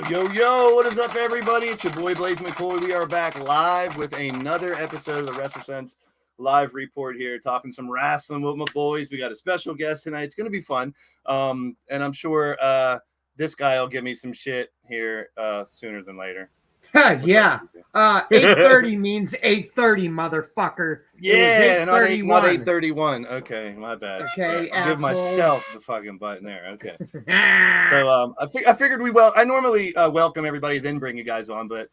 Yo, what is up, everybody? It's your boy, Blaze McCoy. We are back live with another episode of the WrestleSense live report here, talking some wrestling with my boys. We got a special guest tonight. It's going to be fun. And I'm sure this guy will give me some shit here sooner than later. Yeah. 8:30 means 8:30, motherfucker. Yeah, not 8:31. Okay, my bad. Okay, I'll give asshole. myself the fucking button there. Okay. So I figured I normally welcome everybody, then bring you guys on, but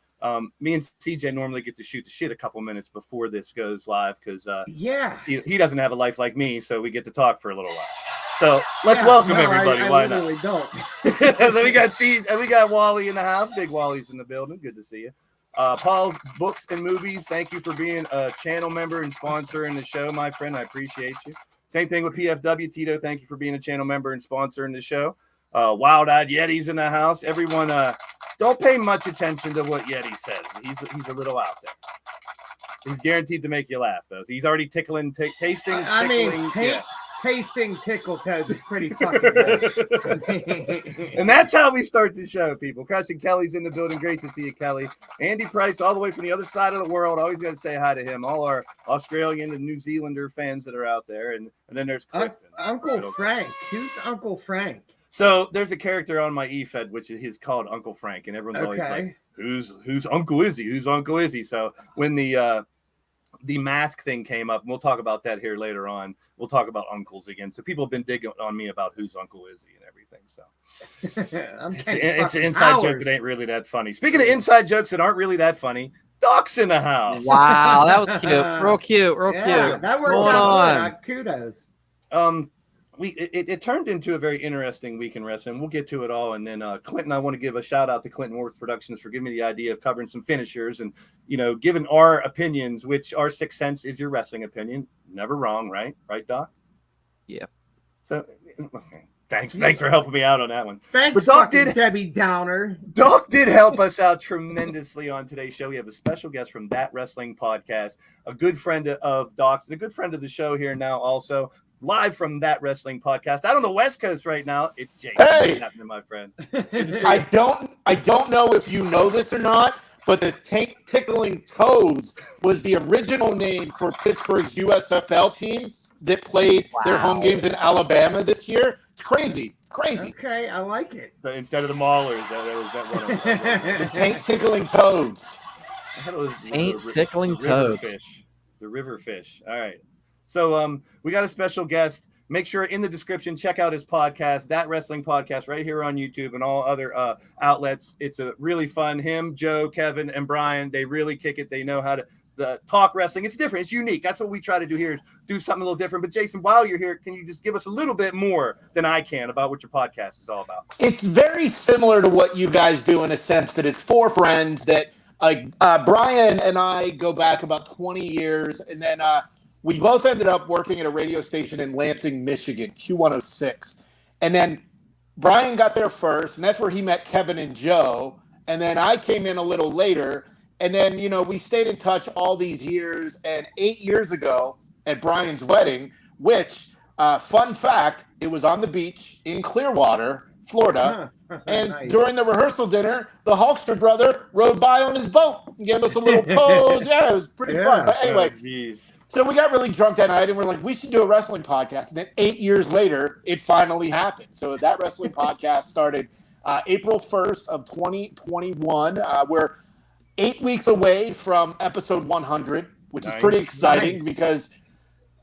me and CJ normally get to shoot the shit a couple minutes before this goes live because he doesn't have a life like me, so we get to talk for a little while. So let's welcome everybody. I Why literally not? don't. Then we got Wally in the house. Big Wally's in the building. Good to see you. Paul's Books and Movies. Thank you for being a channel member and sponsor in the show, my friend. I appreciate you. Same thing with PFW. Tito, thank you for being a channel member and sponsor in the show. Wild Eyed Yeti's in the house. Everyone, don't pay much attention to what Yeti says. He's a little out there. He's guaranteed to make you laugh, though. He's already tasting. Tasting tickle toads is pretty fucking good. And that's how we start the show, people. Crushing Kelly's in the building. Great to see you, Kelly. Andy Price, all the way from the other side of the world. Always got to say hi to him. All our Australian and New Zealander fans that are out there. And then there's Clifton. Uncle Frank. Who's Uncle Frank? So there's a character on my eFed, which is called Uncle Frank. And everyone's always like, who's Uncle Izzy? Who's Uncle Izzy? So when the mask thing came up, and we'll talk about that here later on. We'll talk about uncles again. So people have been digging on me about who's Uncle Izzy and everything. So it's an inside joke that ain't really that funny. Speaking of inside jokes that aren't really that funny, Doc's in the house. Wow, that was cute. Real cute. That worked out good. Kudos. It turned into a very interesting week in wrestling. We'll get to it all. And then Clinton, I want to give a shout out to Clinton Worth Productions for giving me the idea of covering some finishers and, giving our opinions, which our sixth sense is your wrestling opinion. Never wrong, right? Right, Doc? Yeah. So, okay. Thanks for helping me out on that one. Thanks, Debbie Downer. Doc did help us out tremendously on today's show. We have a special guest from That Wrestling Podcast, a good friend of Doc's and a good friend of the show here now also. Live from That Wrestling Podcast out on the West Coast right now. It's Jake. Hey, what's happening, my friend? I don't know if you know this or not, but the Tickling Toads was the original name for Pittsburgh's USFL team that played their home games in Alabama this year. It's crazy. Okay, I like it. So instead of the Maulers, that was that one. The Tickling Toads. I thought it was Tickling Toads. The river fish. All right. So we got a special guest. Make sure in the description, check out his podcast, That Wrestling Podcast, right here on YouTube and all other outlets. It's a really fun. Him, Joe, Kevin, and Brian, they really kick it. They know how to talk wrestling. It's different. It's unique. That's what we try to do here, is do something a little different. But Jason, while you're here, can you just give us a little bit more than I can about what your podcast is all about? It's very similar to what you guys do in a sense that it's four friends that Brian and I go back about 20 years. And then we both ended up working at a radio station in Lansing, Michigan, Q106. And then Brian got there first, and that's where he met Kevin and Joe. And then I came in a little later. And then, we stayed in touch all these years. And 8 years ago at Brian's wedding, which, fun fact, it was on the beach in Clearwater, Florida. And Nice. During the rehearsal dinner, the Hulkster brother rode by on his boat and gave us a little pose. Yeah, it was pretty fun. But anyway, so we got really drunk that night and we're like, we should do a wrestling podcast. And then 8 years later, it finally happened. So That Wrestling Podcast started April 1st of 2021. We're 8 weeks away from episode 100, which is pretty exciting because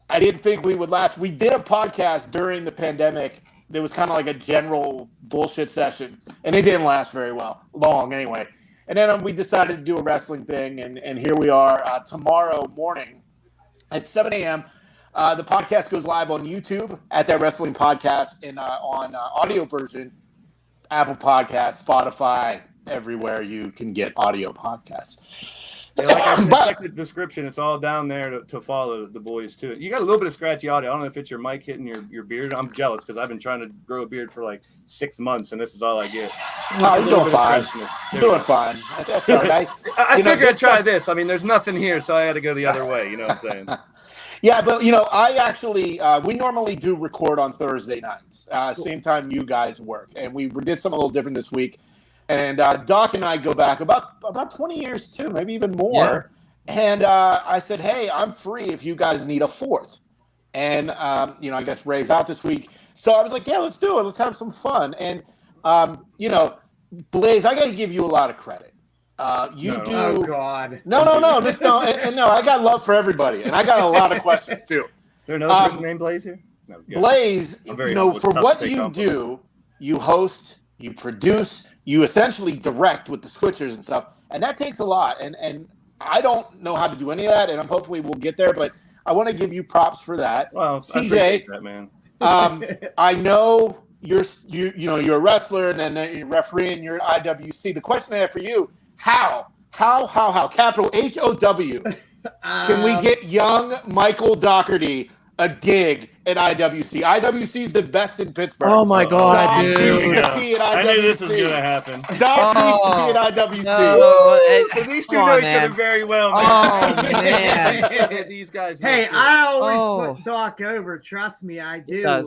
I didn't think we would last. We did a podcast during the pandemic. There was kind of like a general bullshit session, and it didn't last very long anyway. And then we decided to do a wrestling thing, and here we are tomorrow morning at 7 a.m. The podcast goes live on YouTube at That Wrestling Podcast and on audio version, Apple Podcasts, Spotify, everywhere you can get audio podcasts. Yeah, like the description, it's all down there to follow the boys too. You got a little bit of scratchy audio. I don't know if it's your mic hitting your beard. I'm jealous because I've been trying to grow a beard for like 6 months, and this is all I get. No, you're doing fine. Doing fine. That's all right. I figured I'd try this. I mean, there's nothing here, so I had to go the other way. You know what I'm saying? Yeah, but I actually we normally do record on Thursday nights, same time you guys work, and we did something a little different this week. And Doc and I go back about 20 years too, maybe even more. And I said, hey, I'm free if you guys need a fourth. And, I guess Ray's out this week. So I was like, yeah, let's do it. Let's have some fun. And, Blaze, I got to give you a lot of credit. Do. Oh, God. No. No, I got love for everybody. And I got a lot of questions too. Is there another person named Blaze here? No, Blaze, for what you do, you host, you produce, you essentially direct with the switchers and stuff. And that takes a lot. And I don't know how to do any of that. And hopefully we'll get there. But I want to give you props for that. Well, CJ, I appreciate that, man. I know you're a wrestler and then you're refereeing, you're IWC. The question I have for you, how, capital HOW, can we get young Michael Doherty a gig at IWC? IWC is the best in Pittsburgh. Oh my God, Doc dude! needs to be at IWC. I knew this was gonna happen. Doc needs to be at IWC. So these two know each other very well, man. Oh man! These guys. Hey, I always put Doc over. Trust me, I do.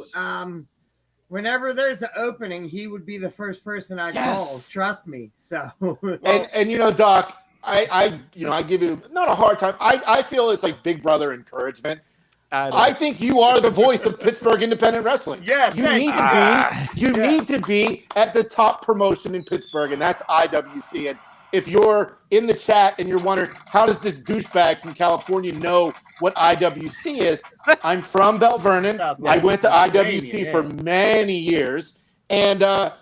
Whenever there's an opening, he would be the first person I call. Trust me. So. And Doc, I give you not a hard time. I feel it's like big brother encouragement. I think you are the voice of Pittsburgh independent wrestling. Yes, you need to be at the top promotion in Pittsburgh, and that's IWC. And if you're in the chat and you're wondering how does this douchebag from California know what IWC is, I'm from Belle Vernon. I went to IWC for many years, and I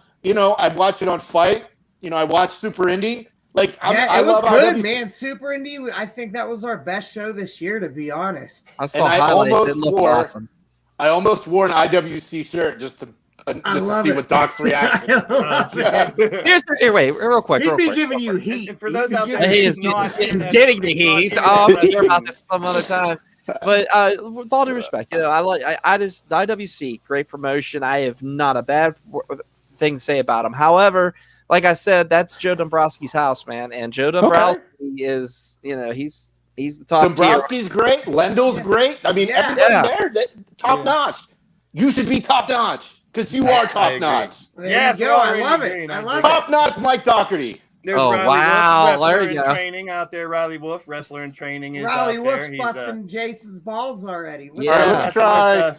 watched it on Fight. I watched Super Indie. I it was love good, IWC. man. Super Indie, I think that was our best show this year, to be honest. I saw highlights. It looked awesome. I almost wore an IWC shirt just to see what Doc's reaction. Wait, real quick. He'd be giving you heat. And for those out there, he's getting the heat. I'll hear about this some other time. But with all due respect, I just IWC, great promotion. I have not a bad thing to say about them. However, like I said, that's Joe Dombrowski's house, man. And Joe Dombrowski is, he's the top Dombrowski's great. Lendl's great. I mean, everybody there, top notch. You should be top notch because you are top notch. Yes, I love it. Top notch, Mike Doherty. There's Riley Wolf, wrestler in training out there. Riley Wolf, wrestler in training, is Riley out Wolf's there. busting Jason's balls already. Let's try.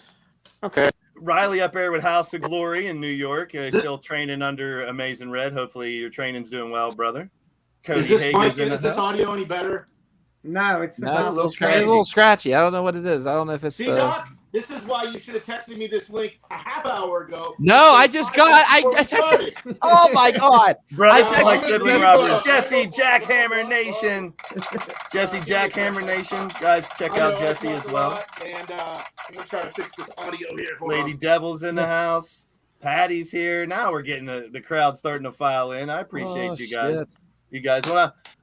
Okay. Riley up there with House of Glory in New York, still training under Amazing Red. Hopefully your training's doing well, brother. Cody is this audio any better? No, it's a little scratchy. I don't know what it is. I don't know if it's. Doc, this is why you should have texted me this link a half hour ago. No, I just got. I texted. Oh my God, brother! Like sibling Robert, Jesse Jackhammer Nation, Jesse Jackhammer Nation, guys, check out Jesse as well. And I'm gonna try to fix this audio here. Lady Devil's in the house. Patty's here. Now we're getting the crowd starting to file in. I appreciate you guys. Shit. You guys,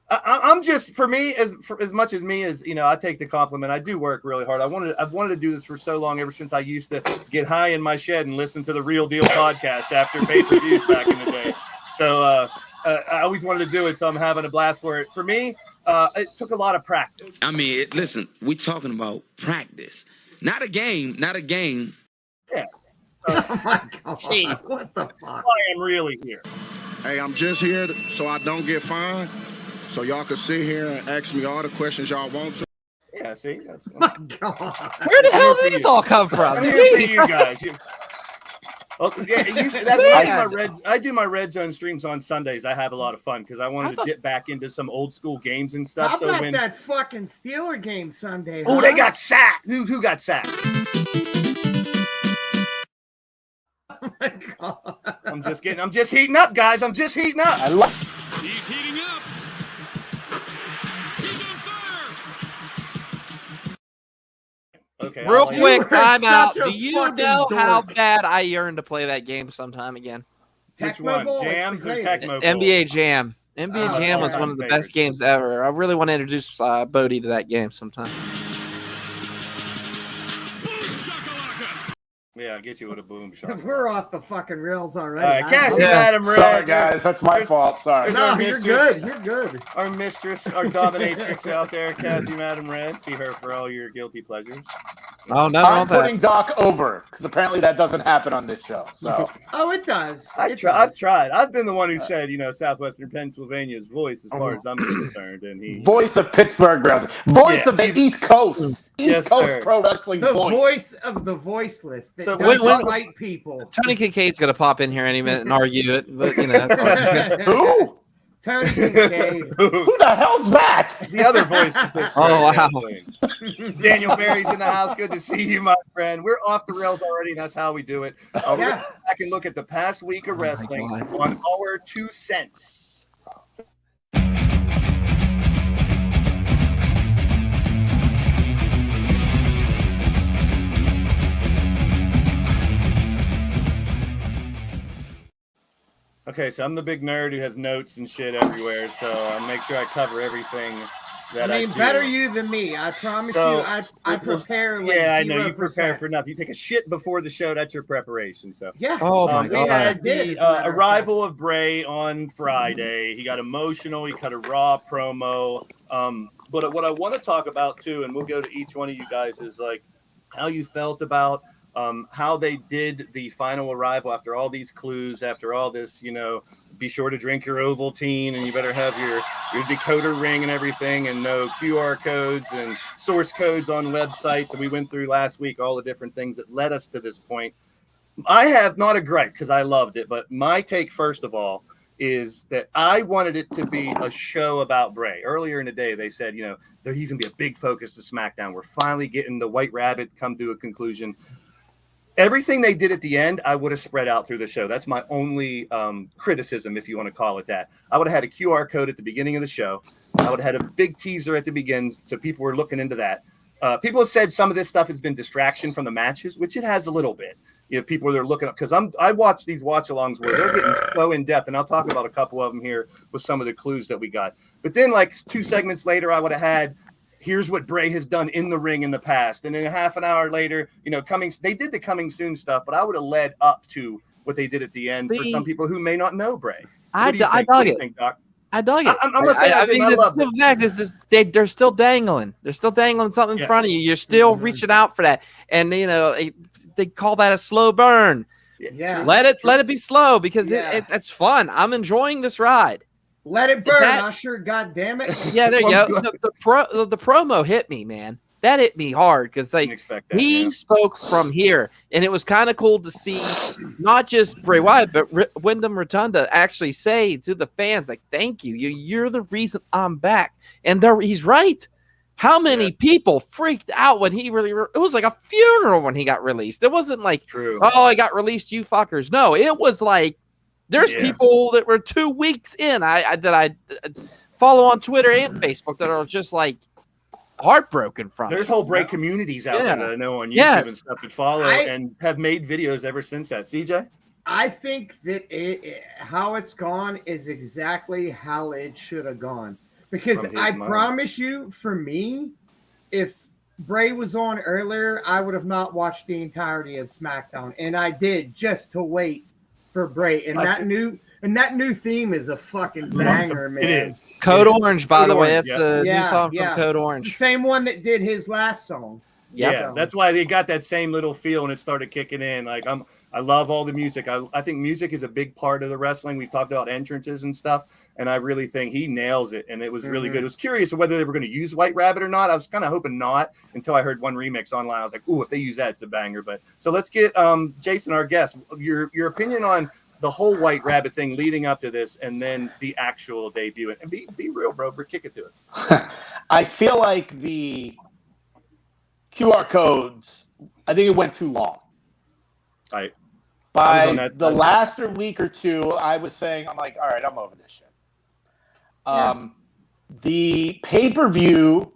I'm just, for me, as much as me as I take the compliment. I do work really hard. I've wanted to do this for so long, ever since I used to get high in my shed and listen to the Real Deal podcast after pay-per-views back in the day. So I always wanted to do it, so I'm having a blast for it. For me, it took a lot of practice. I mean, listen, we talking about practice, not a game. Yeah. Oh my God! Jeez, what the fuck? I am really here. Hey, I'm just here so I don't get fined. So y'all can sit here and ask me all the questions y'all want to. Yeah, see? That's oh my God. Where the hell did these all come from? I'm here for you guys. I do my Red Zone streams on Sundays. I have a lot of fun because I wanted to dip back into some old school games and stuff. How about that fucking Steeler game Sunday? Oh, they got sacked. Who got sacked? Oh my God. I'm just heating up, guys. I'm just heating up. He's heating up. He's on fire. Okay. Real quick, time out. Do you know how bad I yearn to play that game sometime again? Which one? Jams or Tecmo? NBA Jam. NBA Jam was one of the best games ever. I really want to introduce Bodie to that game sometime. Yeah, I'll get you with a boom shot. We're off the fucking rails already. All right, Cassie, Madam Red. Sorry, guys. That's my fault. Sorry. No, you're good. You're good. Our mistress, our dominatrix out there, Cassie, Madam Red. See her for all your guilty pleasures. Oh, no, I'm putting Doc over because apparently that doesn't happen on this show. So. Oh, it does. I've tried. I've been the one who said, Southwestern Pennsylvania's voice as far as I'm concerned. And he voice of Pittsburgh wrestling. Voice of the East Coast. East Coast sir. Pro Wrestling The voice of the voiceless. That So doesn't like people. Tony Kincaid's going to pop in here any minute and argue it. But, Who? Tony Kincaid. Who the hell's that? The other voice. Oh, wow. Daniel Barry's in the house. Good to see you, my friend. We're off the rails already. That's how we do it. We're going to go back and look at the past week of wrestling on our 2 cents. Okay, so I'm the big nerd who has notes and shit everywhere, so I make sure I cover everything that I do. Better you than me. I promise you. I prepare. Like I know you prepare for nothing. You take a shit before the show. That's your preparation. So yeah. Oh my God. We had the arrival of Bray on Friday. He got emotional. He cut a Raw promo. But what I want to talk about too, and we'll go to each one of you guys, is like how you felt about how they did the final arrival after all these clues, after all this, be sure to drink your Ovaltine and you better have your decoder ring and everything and no QR codes and source codes on websites. And we went through last week all the different things that led us to this point. I have not a gripe because I loved it, but my take, first of all, is that I wanted it to be a show about Bray. Earlier in the day, they said, he's going to be a big focus to SmackDown. We're finally getting the White Rabbit come to a conclusion. Everything they did at the end, I would have spread out through the show. That's my only criticism, if you want to call it that. I would have had a QR code at the beginning of the show. I would have had a big teaser at the beginning, so people were looking into that. People have said some of this stuff has been distraction from the matches, which it has a little bit. People are looking up, because I watch these watch-alongs where they're getting so in-depth, and I'll talk about a couple of them here with some of the clues that we got. But then, like 2 segments later, I would have had, here's what Bray has done in the ring in the past. And then a half an hour later, they did the coming soon stuff, but I would have led up to what they did at the end for some people who may not know Bray. I dug it. Doc? I dug it. I'm not saying the fact is they're still dangling. They're still dangling something in front of you. You're still reaching out for that. And, they call that a slow burn. Yeah. Let it be slow because it's fun. I'm enjoying this ride. Let it burn, Usher. God damn it. Yeah, there you go. The promo hit me, man. That hit me hard because he spoke from here, and it was kind of cool to see not just Bray Wyatt, but Wyndham Rotunda actually say to the fans, like, "Thank you. You're the reason I'm back." And he's right. How many people freaked out when he it was like a funeral when he got released. It wasn't like, oh, I got released, you fuckers. No, it was like, there's people that were 2 weeks in that I follow on Twitter and Facebook that are just like heartbroken from There's whole Bray communities out there that I know on YouTube and stuff that follow and have made videos ever since that. CJ? I think that how it's gone is exactly how it should have gone. Because I promise you, for me, if Bray was on earlier, I would have not watched the entirety of SmackDown. And I did just to wait for Bray. And that new theme is a fucking banger, man. It is. Code Orange, by the way. That's a new song from Code Orange. It's the same one that did his last song. Yeah, that's why they got that same little feel and it started kicking in. Like I love all the music. I think music is a big part of the wrestling. We've talked about entrances and stuff, and I really think he nails it. And it was really good. I was curious whether they were going to use White Rabbit or not. I was kind of hoping not until I heard one remix online. I was like, ooh, if they use that, it's a banger. But so let's get Jason, our guest, your opinion on the whole White Rabbit thing leading up to this, and then the actual debut. And be real, bro. Kick it to us. I feel like the QR codes, I think it went too long. By the last week or two, I was saying, I'm like, all right, I'm over this shit. The pay-per-view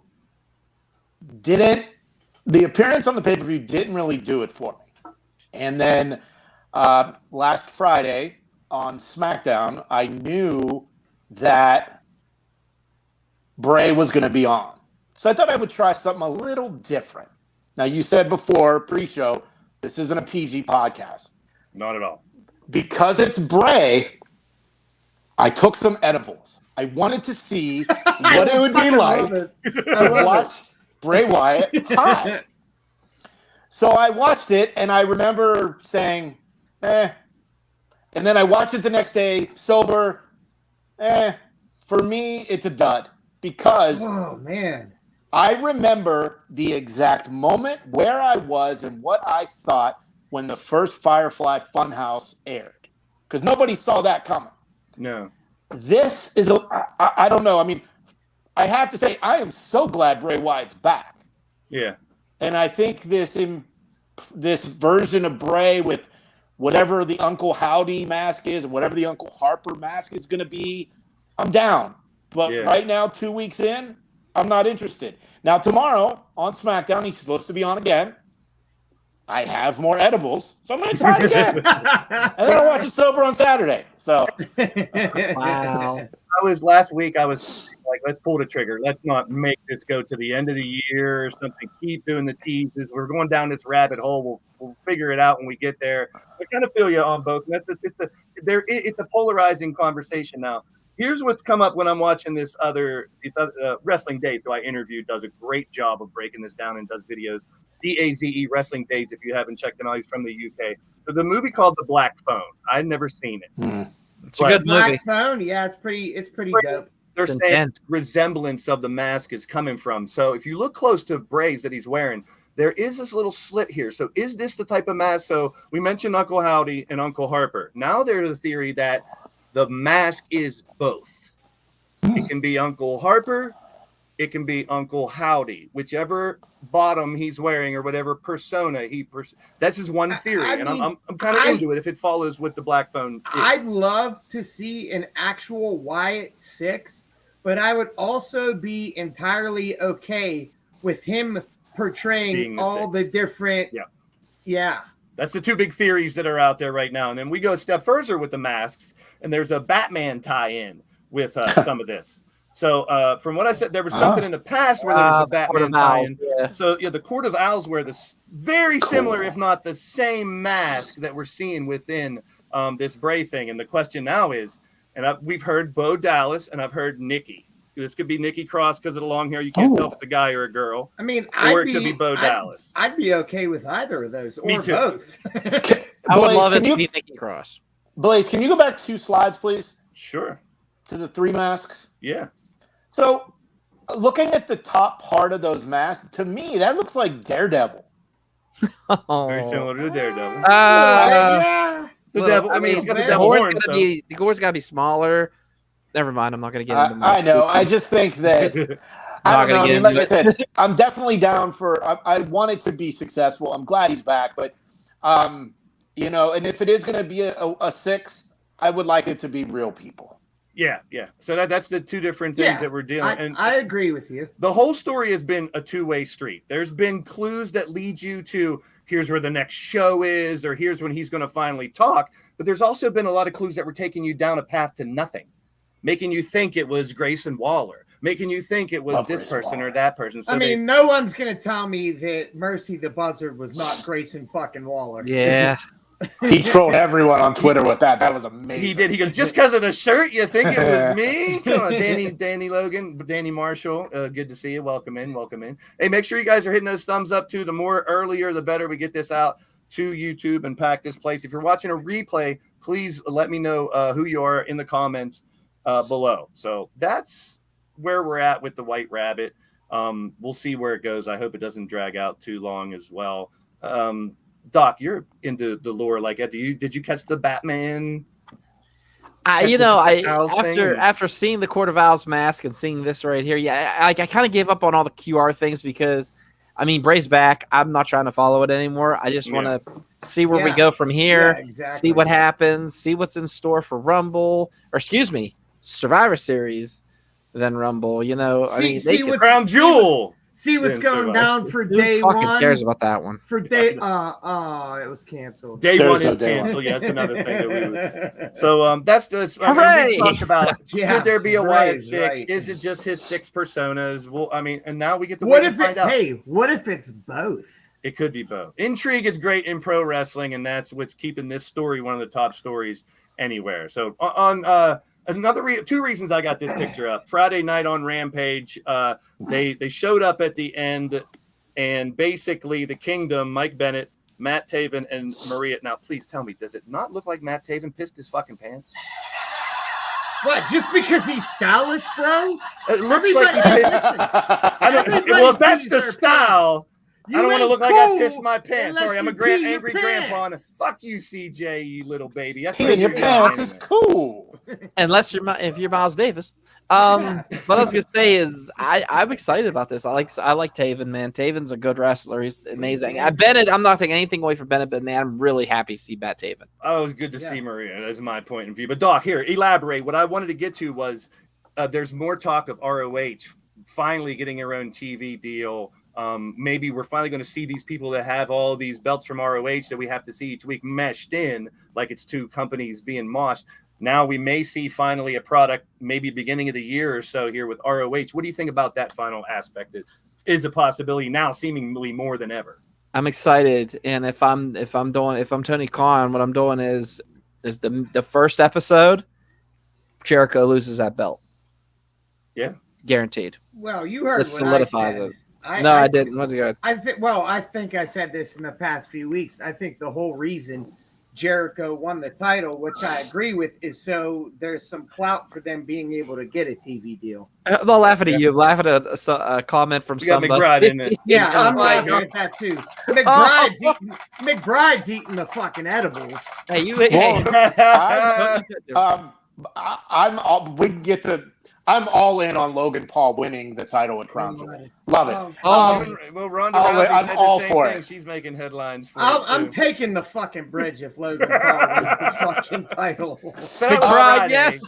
the appearance on the pay-per-view didn't really do it for me. And then last Friday on SmackDown, I knew that Bray was going to be on. So I thought I would try something a little different. Now, you said before, pre-show, This isn't a PG podcast. Not at all. Because it's Bray, I took some edibles. I wanted to see what it would be like to watch Bray Wyatt high. So I watched it, and I remember saying, And then I watched it the next day, sober. For me, it's a dud. Because I remember the exact moment where I was and what I thought when the first Firefly Funhouse aired. Because nobody saw that coming. No. This is I don't know. I mean, I have to say, I am so glad Bray Wyatt's back. Yeah. And I think this version of Bray with whatever the Uncle Howdy mask is, whatever the Uncle Harper mask is going to be, I'm down. But right now, 2 weeks in, I'm not interested. Now, tomorrow on SmackDown, he's supposed to be on again. I have more edibles, so I'm going to try it again. And then I'll watch it sober on Saturday. So, wow. Last week, I was like, let's pull the trigger. Let's not make this go to the end of the year or something. Keep doing the teases. We're going down this rabbit hole. We'll figure it out when we get there. I kind of feel you on both. It's a polarizing conversation now. Here's what's come up when I'm watching these other Wrestling Days, who I interviewed, does a great job of breaking this down and does videos. DAZE Wrestling Days, if you haven't checked it out, he's from the UK. So the movie called The Black Phone. I'd never seen it. It's a good movie. Black Phone, yeah, it's pretty dope. They're saying resemblance of the mask is coming from. So if you look close to Bray's that he's wearing, there is this little slit here. So is this the type of mask? So we mentioned Uncle Howdy and Uncle Harper. Now there's a theory that the mask is both. It can be Uncle Harper. It can be Uncle Howdy, whichever bottom he's wearing or whatever persona that's his one theory. And I'm kind of into it if it follows with the Black Phone is. I'd love to see an actual Wyatt 6, but I would also be entirely okay with him portraying all the different. Yeah. That's the two big theories that are out there right now. And then we go a step further with the masks, and there's a Batman tie-in with some of this. So from what I said, there was something in the past where there was a Batman tie-in. Yeah. So the Court of Owls wear this very similar, if not the same mask that we're seeing within this Bray thing. And the question now is, and we've heard Bo Dallas and I've heard Nikki. This could be Nikki Cross because of the long hair. You can't tell if it's a guy or a girl. I mean, or it could be Bo Dallas. I'd be okay with either of those, or Me too. both. I would love it to be Nikki Cross. Blaze, can you go back 2 slides, please? Sure. To the 3 masks? Yeah. So, looking at the top part of those masks, to me, that looks like Daredevil. Very similar to Daredevil. The devil. I mean, it's got the devil horn. The gore's got to be smaller. Never mind. I'm not going to get into I know. I just think that I don't know. I mean, like I said, I'm definitely down for. I want it to be successful. I'm glad he's back, but and if it is going to be a 6, I would like it to be real people. Yeah. So that's the two different things that we're dealing. And I agree with you. The whole story has been a two-way street. There's been clues that lead you to here's where the next show is, or here's when he's going to finally talk. But there's also been a lot of clues that were taking you down a path to nothing, making you think it was Grayson Waller, making you think it was this person or that person. So no one's going to tell me that Mercy the Buzzard was not Grayson fucking Waller. Yeah. He trolled everyone on Twitter with that. That was amazing. He did. He goes, just because of the shirt, you think it was me? Come on, Danny Logan, Danny Marshall. Good to see you. Welcome in. Hey, make sure you guys are hitting those thumbs up too. The more earlier, the better we get this out to YouTube and pack this place. If you're watching a replay, please let me know who you are in the comments below. So that's where we're at with the White Rabbit. We'll see where it goes. I hope it doesn't drag out too long as well. Doc, you're into the lore like that. Did you catch the Batman? After seeing the Court of Owls mask and seeing this right here, I kind of gave up on all the QR things because, I mean, Bray's back. I'm not trying to follow it anymore. I just want to see where we go from here, see what happens, see what's in store for Rumble, or excuse me, Survivor Series, then Rumble. See what's Crown Jewel. See what's going down for day one. Who one. fucking cares about that one? For day, it was canceled. Day one is canceled. Yeah, that's another thing that we would. So that's just. We talked about. Could there be a Wyatt 6? Right. Is it just his 6 personas? Well, I mean, and now we get to find out. Hey, what if it's both? It could be both. Intrigue is great in pro wrestling, and that's what's keeping this story one of the top stories anywhere. So on two reasons I got this picture up. Friday night on Rampage, they showed up at the end, and basically the Kingdom, Mike Bennett, Matt Taven, and Maria. Now, please tell me, does it not look like Matt Taven pissed his fucking pants? What? Just because he's stylish, bro? It looks like he pissed. Well, if that's the style. I don't want to look like I pissed my pants. Sorry, I'm a angry grandpa. Fuck you, CJ, you little baby. That's peeing your pants is cool. Unless if you're Miles Davis. What I was gonna say is I'm excited about this. I like Taven, man. Taven's a good wrestler. He's amazing. Bennett, I'm not taking anything away from Bennett, but man, I'm really happy to see Matt Taven. Oh, it was good to see Maria. That's my point of view. But Doc, here, elaborate. What I wanted to get to was there's more talk of ROH finally getting their own TV deal. Maybe we're finally going to see these people that have all these belts from ROH that we have to see each week meshed in like it's two companies being moshed. Now we may see finally a product maybe beginning of the year or so here with ROH. What do you think about that final aspect? It is a possibility now, seemingly more than ever. I'm excited, and if I'm Tony Khan, what I'm doing is the first episode, Jericho loses that belt. Yeah, guaranteed. Well, you heard this what solidifies I said. it. I didn't. What's good? I think I said this in the past few weeks. I think the whole reason Jericho won the title, which I agree with, is so there's some clout for them being able to get a TV deal. They'll laugh at you. Laugh at a comment from somebody. McBride, in it. Yeah, I'm laughing at that too. McBride's eating the fucking edibles. Hey, you. I'm all in on Logan Paul winning the title at Crown Jewel. Love it. Well, Ronda Rousey I'm said all the same for thing. it. She's making headlines. I'm taking the fucking bridge if Logan Paul wins the fucking title. McBride, yes.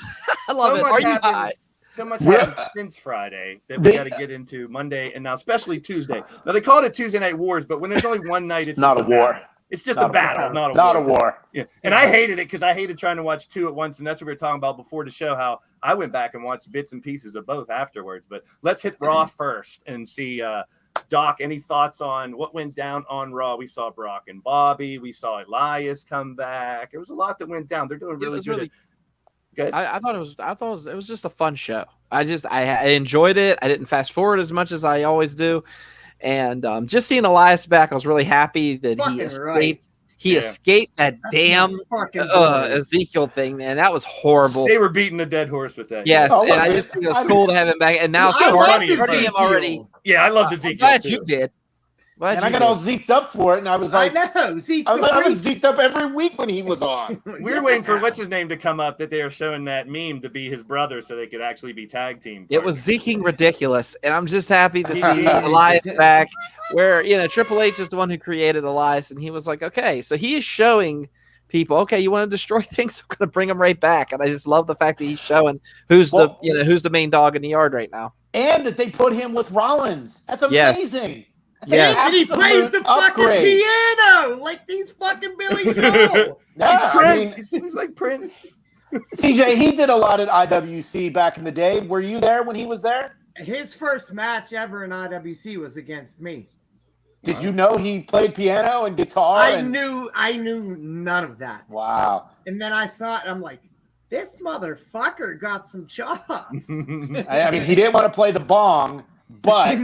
I love it. Are you high? So much happened since Friday that we got to get into Monday and now especially Tuesday. Now they call it Tuesday Night Wars, but when there's only one night, it's not a war. Battle. It's just a battle, not a war. Yeah, and I hated it because I hated trying to watch two at once, and that's what we were talking about before the show. How I went back and watched bits and pieces of both afterwards. But let's hit Raw first and see, Doc. Any thoughts on what went down on Raw? We saw Brock and Bobby. We saw Elias come back. It was a lot that went down. They're doing really good. Good. I thought it was just a fun show. I enjoyed it. I didn't fast forward as much as I always do. And just seeing Elias back, I was really happy that he escaped. Right. He escaped that damn Ezekiel thing, man. That was horrible. They were beating a dead horse with that. Yes, and I just think it was cool to have him back. And now him already. Yeah, I loved Ezekiel. I'm glad you did. And I got all zeked up for it, and I was like, I was zeked up every week when he was on. We were waiting for what's his name to come up that they were showing that meme to be his brother so they could actually be tag team partners. It was zeking ridiculous, and I'm just happy to see Elias back. Where Triple H is the one who created Elias, and he was like, okay, so he is showing people, okay, you want to destroy things, I'm going to bring him right back, and I just love the fact that he's showing who's the main dog in the yard right now, and that they put him with Rollins. That's amazing. Yes. Yes. And he plays the fucking piano like these fucking Billy Joel. He's like Prince. CJ, he did a lot at IWC back in the day. Were you there when he was there? His first match ever in IWC was against me. Did you know he played piano and guitar? I knew none of that. Wow. And then I saw it, and I'm like, this motherfucker got some chops. I mean, he didn't want to play the bong. But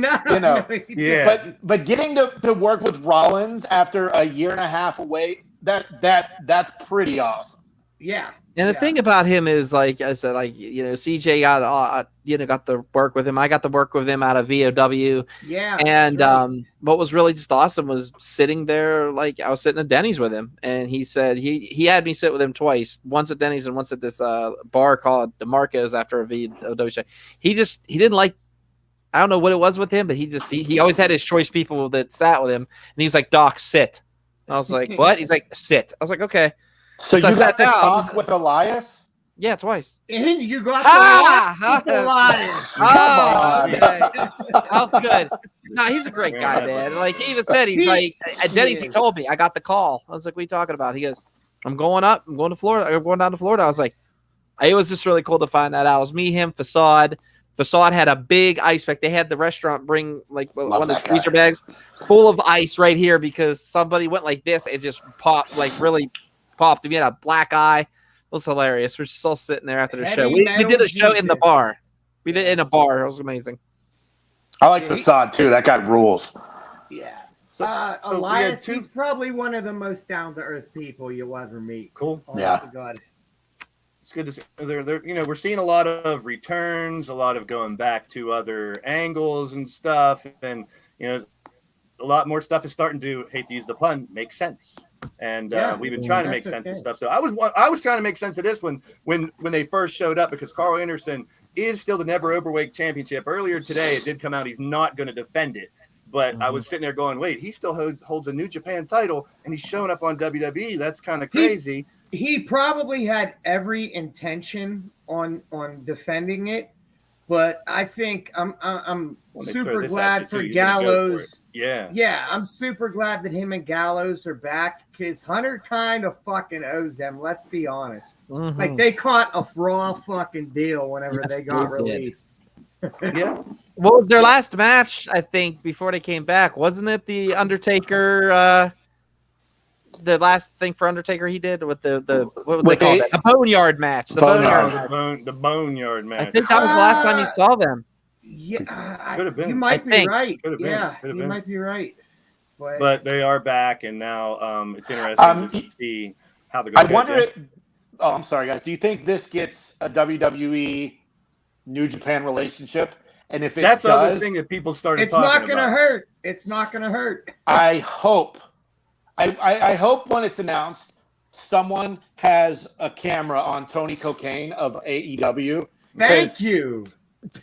but getting to work with Rollins after a year and a half away, that's pretty awesome. Yeah. And the thing about him is, like I said, CJ got to work with him. I got to work with him out of VOW. Yeah. And what was really just awesome was sitting there, like I was sitting at Denny's with him, and he said he had me sit with him twice, once at Denny's and once at this bar called DeMarco's after a VOW show. He didn't like. I don't know what it was with him, but he always had his choice people that sat with him, and he was like, "Doc, sit." And I was like, "What?" He's like, "Sit." I was like, "Okay." So you got to talk with Elias? Yeah, twice. And you got to talk with Elias. That was good. No, he's a great guy, man. Like he even said, he's like at Denny's. He told me I got the call. I was like, "What are you talking about?" He goes, "I'm going up. I'm going to Florida. I'm going down to Florida." I was like, it was just really cool to find that out. It was me, him, Facade. Facade had a big ice pack. They had the restaurant bring like one of those freezer bags full of ice right here because somebody went like this and just popped, like really popped. He had a black eye. It was hilarious. We're still sitting there after the show. We did a show in the bar. We did it in a bar. It was amazing. I like Facade too. That guy rules. Yeah. So Elias, he's probably one of the most down-to-earth people you'll ever meet. Cool. Yeah. God. It's good to see. We're seeing a lot of returns, a lot of going back to other angles and stuff, and a lot more stuff is starting to, hate to use the pun, make sense. And we've been trying to make sense of stuff. So I was trying to make sense of this when they first showed up, because Carl Anderson is still the never overweight championship. Earlier today, it did come out he's not going to defend it. But I was sitting there going, wait, he still holds a New Japan title, and he's showing up on WWE. That's kind of crazy. He probably had every intention on defending it, but I think I'm super glad for Gallows. I'm super glad that him and Gallows are back, because Hunter kind of fucking owes them. Let's be honest. Like, they caught a raw fucking deal whenever they got released. Yeah. Well, their last match, I think, before they came back, wasn't it the Undertaker? The last thing for Undertaker he did with the what would they call that? A boneyard match. The boneyard match. I think that was the last time you saw them. Yeah, could have been. You might be right. Could have been. Yeah, you might be right. But they are back, and now it's interesting to see how they're going to wonder it. Oh, I'm sorry, guys. Do you think this gets a WWE New Japan relationship? And if it that's does, the other thing that people started. It's not going to hurt. It's not going to hurt. I hope. I hope when it's announced, someone has a camera on Tony Cocaine of AEW. Thank you.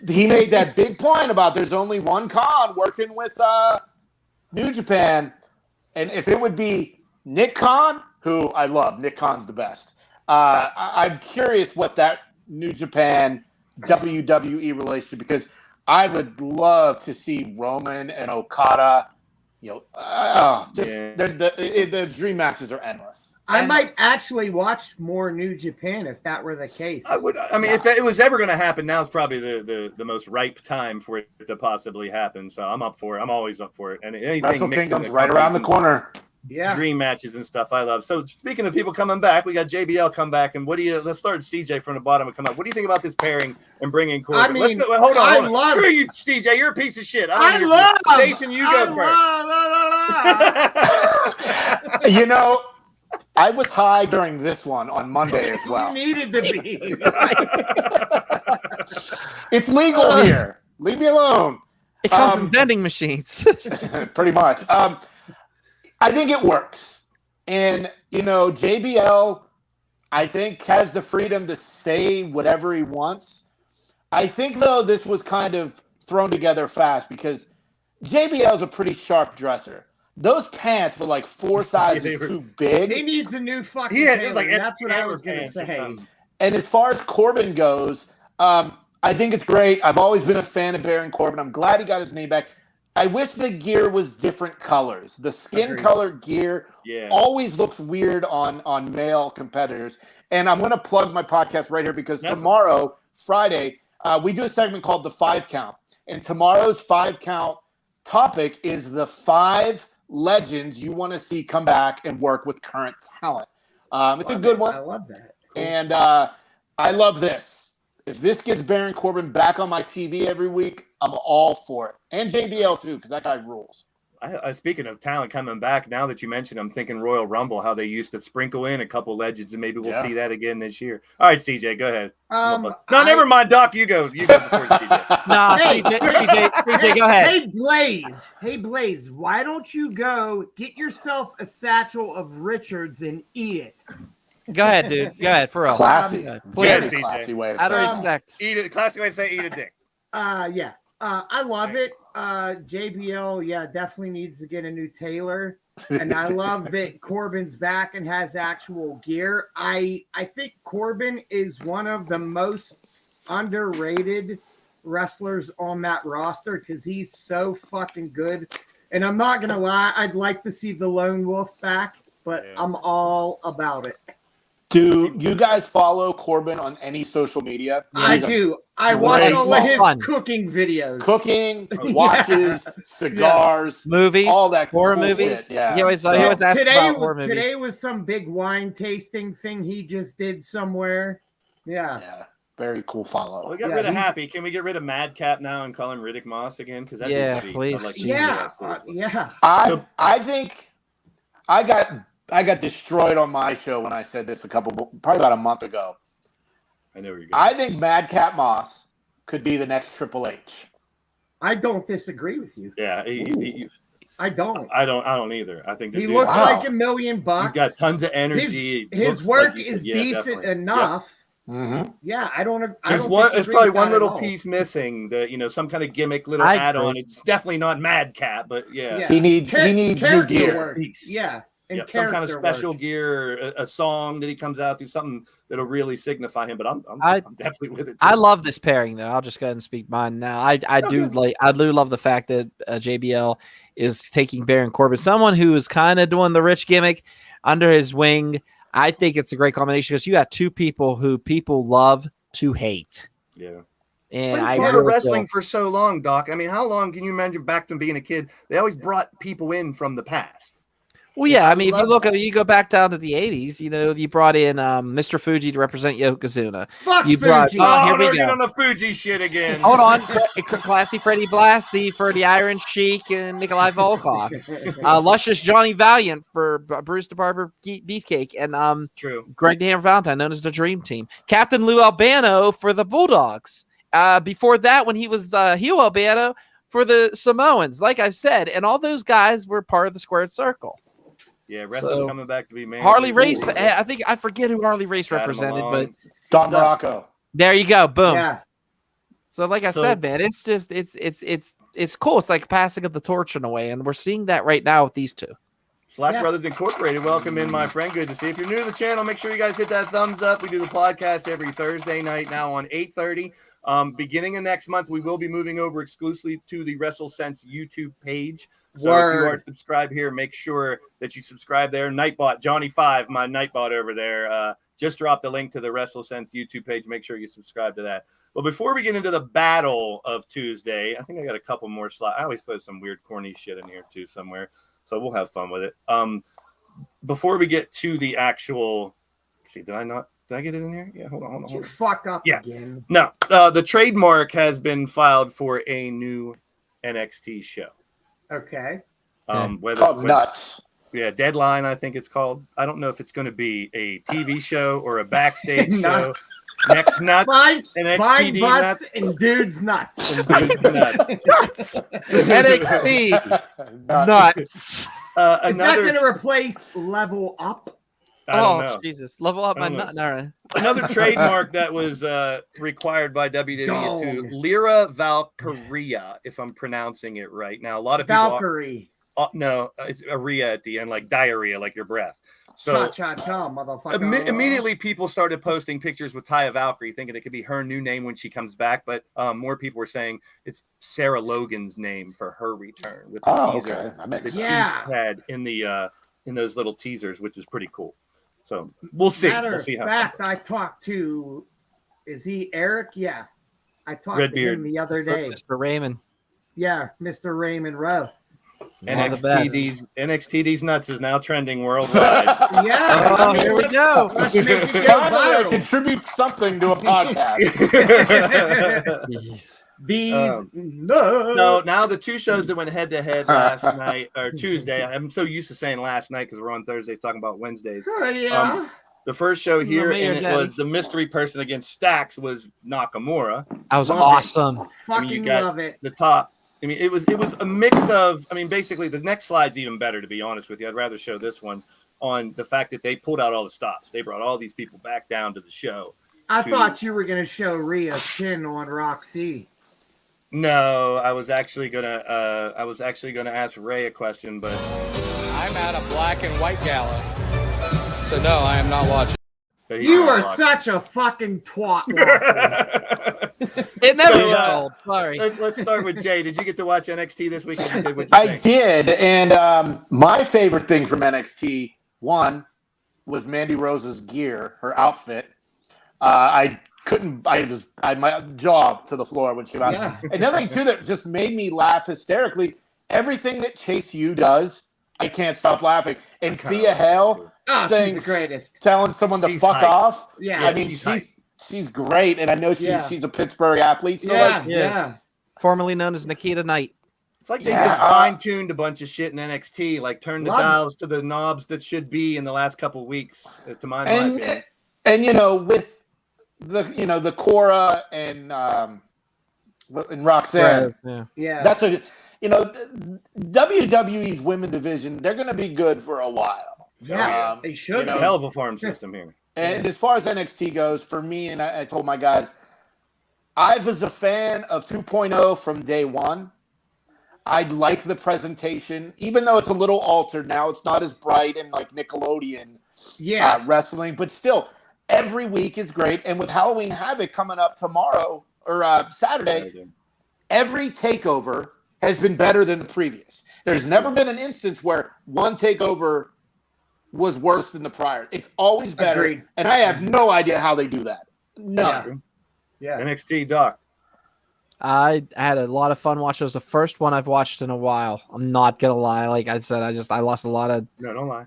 He made that big point about there's only one Khan working with New Japan. And if it would be Nick Khan, who I love, Nick Khan's the best. I'm curious what that New Japan WWE relationship, because I would love to see Roman and Okada. The dream matches are endless. I might actually watch more New Japan if that were the case. I would. I mean, if it was ever going to happen, now's probably the most ripe time for it to possibly happen. So I'm up for it. I'm always up for it. And anything Wrestle Kingdom's right around the corner. Yeah, dream matches and stuff I love. So speaking of people coming back, we got JBL come back, and let's start CJ from the bottom and come up. What do you think about this pairing and bringing Corbin? I mean, hold on. Love Screw you, CJ. You're a piece of shit. Jason, you go first. I was high during this one on Monday as well. You needed to be. It's legal here. Leave me alone. It comes in vending machines. Pretty much. I think it works. And, JBL, I think, has the freedom to say whatever he wants. I think, though, this was kind of thrown together fast because JBL is a pretty sharp dresser. Those pants were like 4 sizes too big. He needs a new fucking tailor. That's what I was going to say. And as far as Corbin goes, I think it's great. I've always been a fan of Baron Corbin. I'm glad he got his name back. I wish the gear was different colors. The skin color gear always looks weird on male competitors. And I'm going to plug my podcast right here because tomorrow, Friday, we do a segment called The 5 Count. And tomorrow's 5 Count topic is the 5 legends you want to see come back and work with current talent. It's a good one. I love that. Cool. And I love this. If this gets Baron Corbin back on my TV every week, I'm all for it. And JBL too, because that guy rules. Speaking of talent coming back, now that you mentioned, I'm thinking Royal Rumble, how they used to sprinkle in a couple legends, and maybe we'll see that again this year. All right, CJ, go ahead. Never mind, Doc. You go before CJ. No, CJ, go ahead. Hey, Blaze, why don't you go get yourself a satchel of Richards and eat it? Go ahead, dude. Go ahead, for real. Classy. Please, classy way. Out of respect. Eat it. Classy way to say eat a dick. Yeah. I love it. JBL, definitely needs to get a new tailor. And I love that Corbin's back and has actual gear. I think Corbin is one of the most underrated wrestlers on that roster because he's so fucking good. And I'm not going to lie, I'd like to see the Lone Wolf back, but I'm all about it. Do you guys follow Corbin on any social media? I do. I watch all of his cooking videos. Cooking, watches, cigars, movies, all that horror cool movies. shit. Yeah. He always asks about horror movies. Today was some big wine tasting thing he just did somewhere. Yeah. Very cool follow. We got rid of Happy. Can we get rid of Madcap now and call him Riddick Moss again? Because please. I think I got destroyed on my show when I said this probably about a month ago. I know where you're going. I think Madcap Moss could be the next Triple H. I don't disagree with you. Yeah, I don't. I don't either. I think he looks like $1 million. He's got tons of energy. His work is decent enough. Mm-hmm. Yeah, I don't. There's probably one little piece missing. Some kind of gimmick, little add-on. It's definitely not Madcap, but yeah. He needs new gear. Work. Yeah. Some kind of special gear, a song that he comes out to, something that'll really signify him. But I'm definitely with it too. I love this pairing, though. I'll just go ahead and speak mine now. I do love the fact that JBL is taking Baron Corbin, someone who is kind of doing the rich gimmick, under his wing. I think it's a great combination because you got two people who people love to hate. Yeah. And I part of wrestling for so long, Doc. I mean, how long can you imagine back to being a kid? They always brought people in from the past. Well, yeah, I mean, if you look at you go back down to the 80s, you brought in Mr. Fuji to represent Yokozuna. Fuck you Fuji. Here we go. On the Fuji shit again. Hold on. Classy Freddie Blassie for the Iron Sheik and Nikolai Volkov. Luscious Johnny Valiant for Bruce the Barber Beefcake and Greg the Hammer Valentine, known as the Dream Team. Captain Lou Albano for the Bulldogs. Before that, when he was heel Albano for the Samoans, like I said, and all those guys were part of the Squared Circle. Yeah, wrestling's coming back to be manager. Harley Race, I forget who Harley Race represented, but Don Morocco. There you go, boom. Yeah. So, like I said, man, it's just it's cool. It's like passing of the torch in a way, and we're seeing that right now with these two. Slack Brothers Incorporated, welcome in, my friend. Good to see you. If you're new to the channel, make sure you guys hit that thumbs up. We do the podcast every Thursday night now on 8:30. Beginning of next month, we will be moving over exclusively to the WrestleSense YouTube page. So if you are subscribed here, make sure that you subscribe there. Nightbot, Johnny 5, my Nightbot over there, just dropped the link to the WrestleSense YouTube page. Make sure you subscribe to that. But before we get into the battle of Tuesday, I think I got a couple more slides. I always throw some weird, corny shit in here too somewhere. So we'll have fun with it. Before we get to the actual, did I get it in here? Yeah, hold on. You fuck up again. No, the trademark has been filed for a new NXT show. Okay. Nuts. Yeah, Deadline, I think it's called. I don't know if it's going to be a TV show or a backstage show. Next nuts. Find NXT butts nuts. and dudes nuts. Nuts. NXT nuts. Is that going to replace Level Up? I don't know. Jesus. Level up my nut. No. Another trademark that was required by WWE is to Lyra Valkyria, if I'm pronouncing it right. Now, a lot of people Valkyrie. No, it's Aria at the end, like diarrhea, like your breath. So Cha-cha-cha, motherfucker. Immediately, people started posting pictures with Taya Valkyrie, thinking it could be her new name when she comes back. But more people were saying it's Sarah Logan's name for her return with the teaser that she had in the in those little teasers, which is pretty cool. So we'll see. Matter we'll see how. Fact, I talked to, is he Eric? Yeah, I talked to him the other day. Mr. Raymond. Yeah, Mr. Raymond Rowe. NXTD's nuts is now trending worldwide. Yeah, here we go. Let's make it go Finally, I viral. contribute something to a podcast. No, now the two shows that went head to head last night or Tuesday. I'm so used to saying last night because we're on Thursdays talking about Wednesdays. The first show here, and it was the mystery person against Stax was Nakamura. That was awesome. Fucking love it. The top. I mean, it was a mix of. I mean, basically, the next slide's even better. To be honest with you, I'd rather show this one on the fact that they pulled out all the stops. They brought all these people back down to the show. I thought you were going to show Rhea's chin on Roxy. No, I was actually gonna ask Ray a question, but I'm at a black and white gala, so no, I am not watching. You are such a fucking twat. It never gets old. Sorry. Let's start with Jay. Did you get to watch NXT this weekend? I did, and my favorite thing from NXT, one, was Mandy Rose's gear, her outfit. My jaw to the floor when she came out. Yeah. Another thing too that just made me laugh hysterically. Everything that Chase U does, I can't stop laughing. And Thea Hale saying, she's the greatest. telling someone to fuck hype. off. Yeah, I mean, she's great, and I know she's a Pittsburgh athlete. So formerly known as Nikita Knight. It's like they just fine-tuned a bunch of shit in NXT, like turned the dials to the knobs that should be in the last couple of weeks, to my opinion. And with the Cora and Roxanne, that's WWE's women division. They're going to be good for a while. Yeah, they should. Hell of a farm system here. And as far as NXT goes, for me, and I told my guys, I was a fan of 2.0 from day one. I like the presentation, even though it's a little altered now. It's not as bright and like Nickelodeon wrestling, but still, every week is great. And with Halloween Havoc coming up tomorrow or Saturday, every takeover has been better than the previous. There's never been an instance where one takeover was worse than the prior. It's always better. Agreed. And I have no idea how they do that. None. Yeah. NXT, Doc. I had a lot of fun watching. It was the first one I've watched in a while. I'm not gonna lie. Like I said, I lost a lot of. No, don't lie.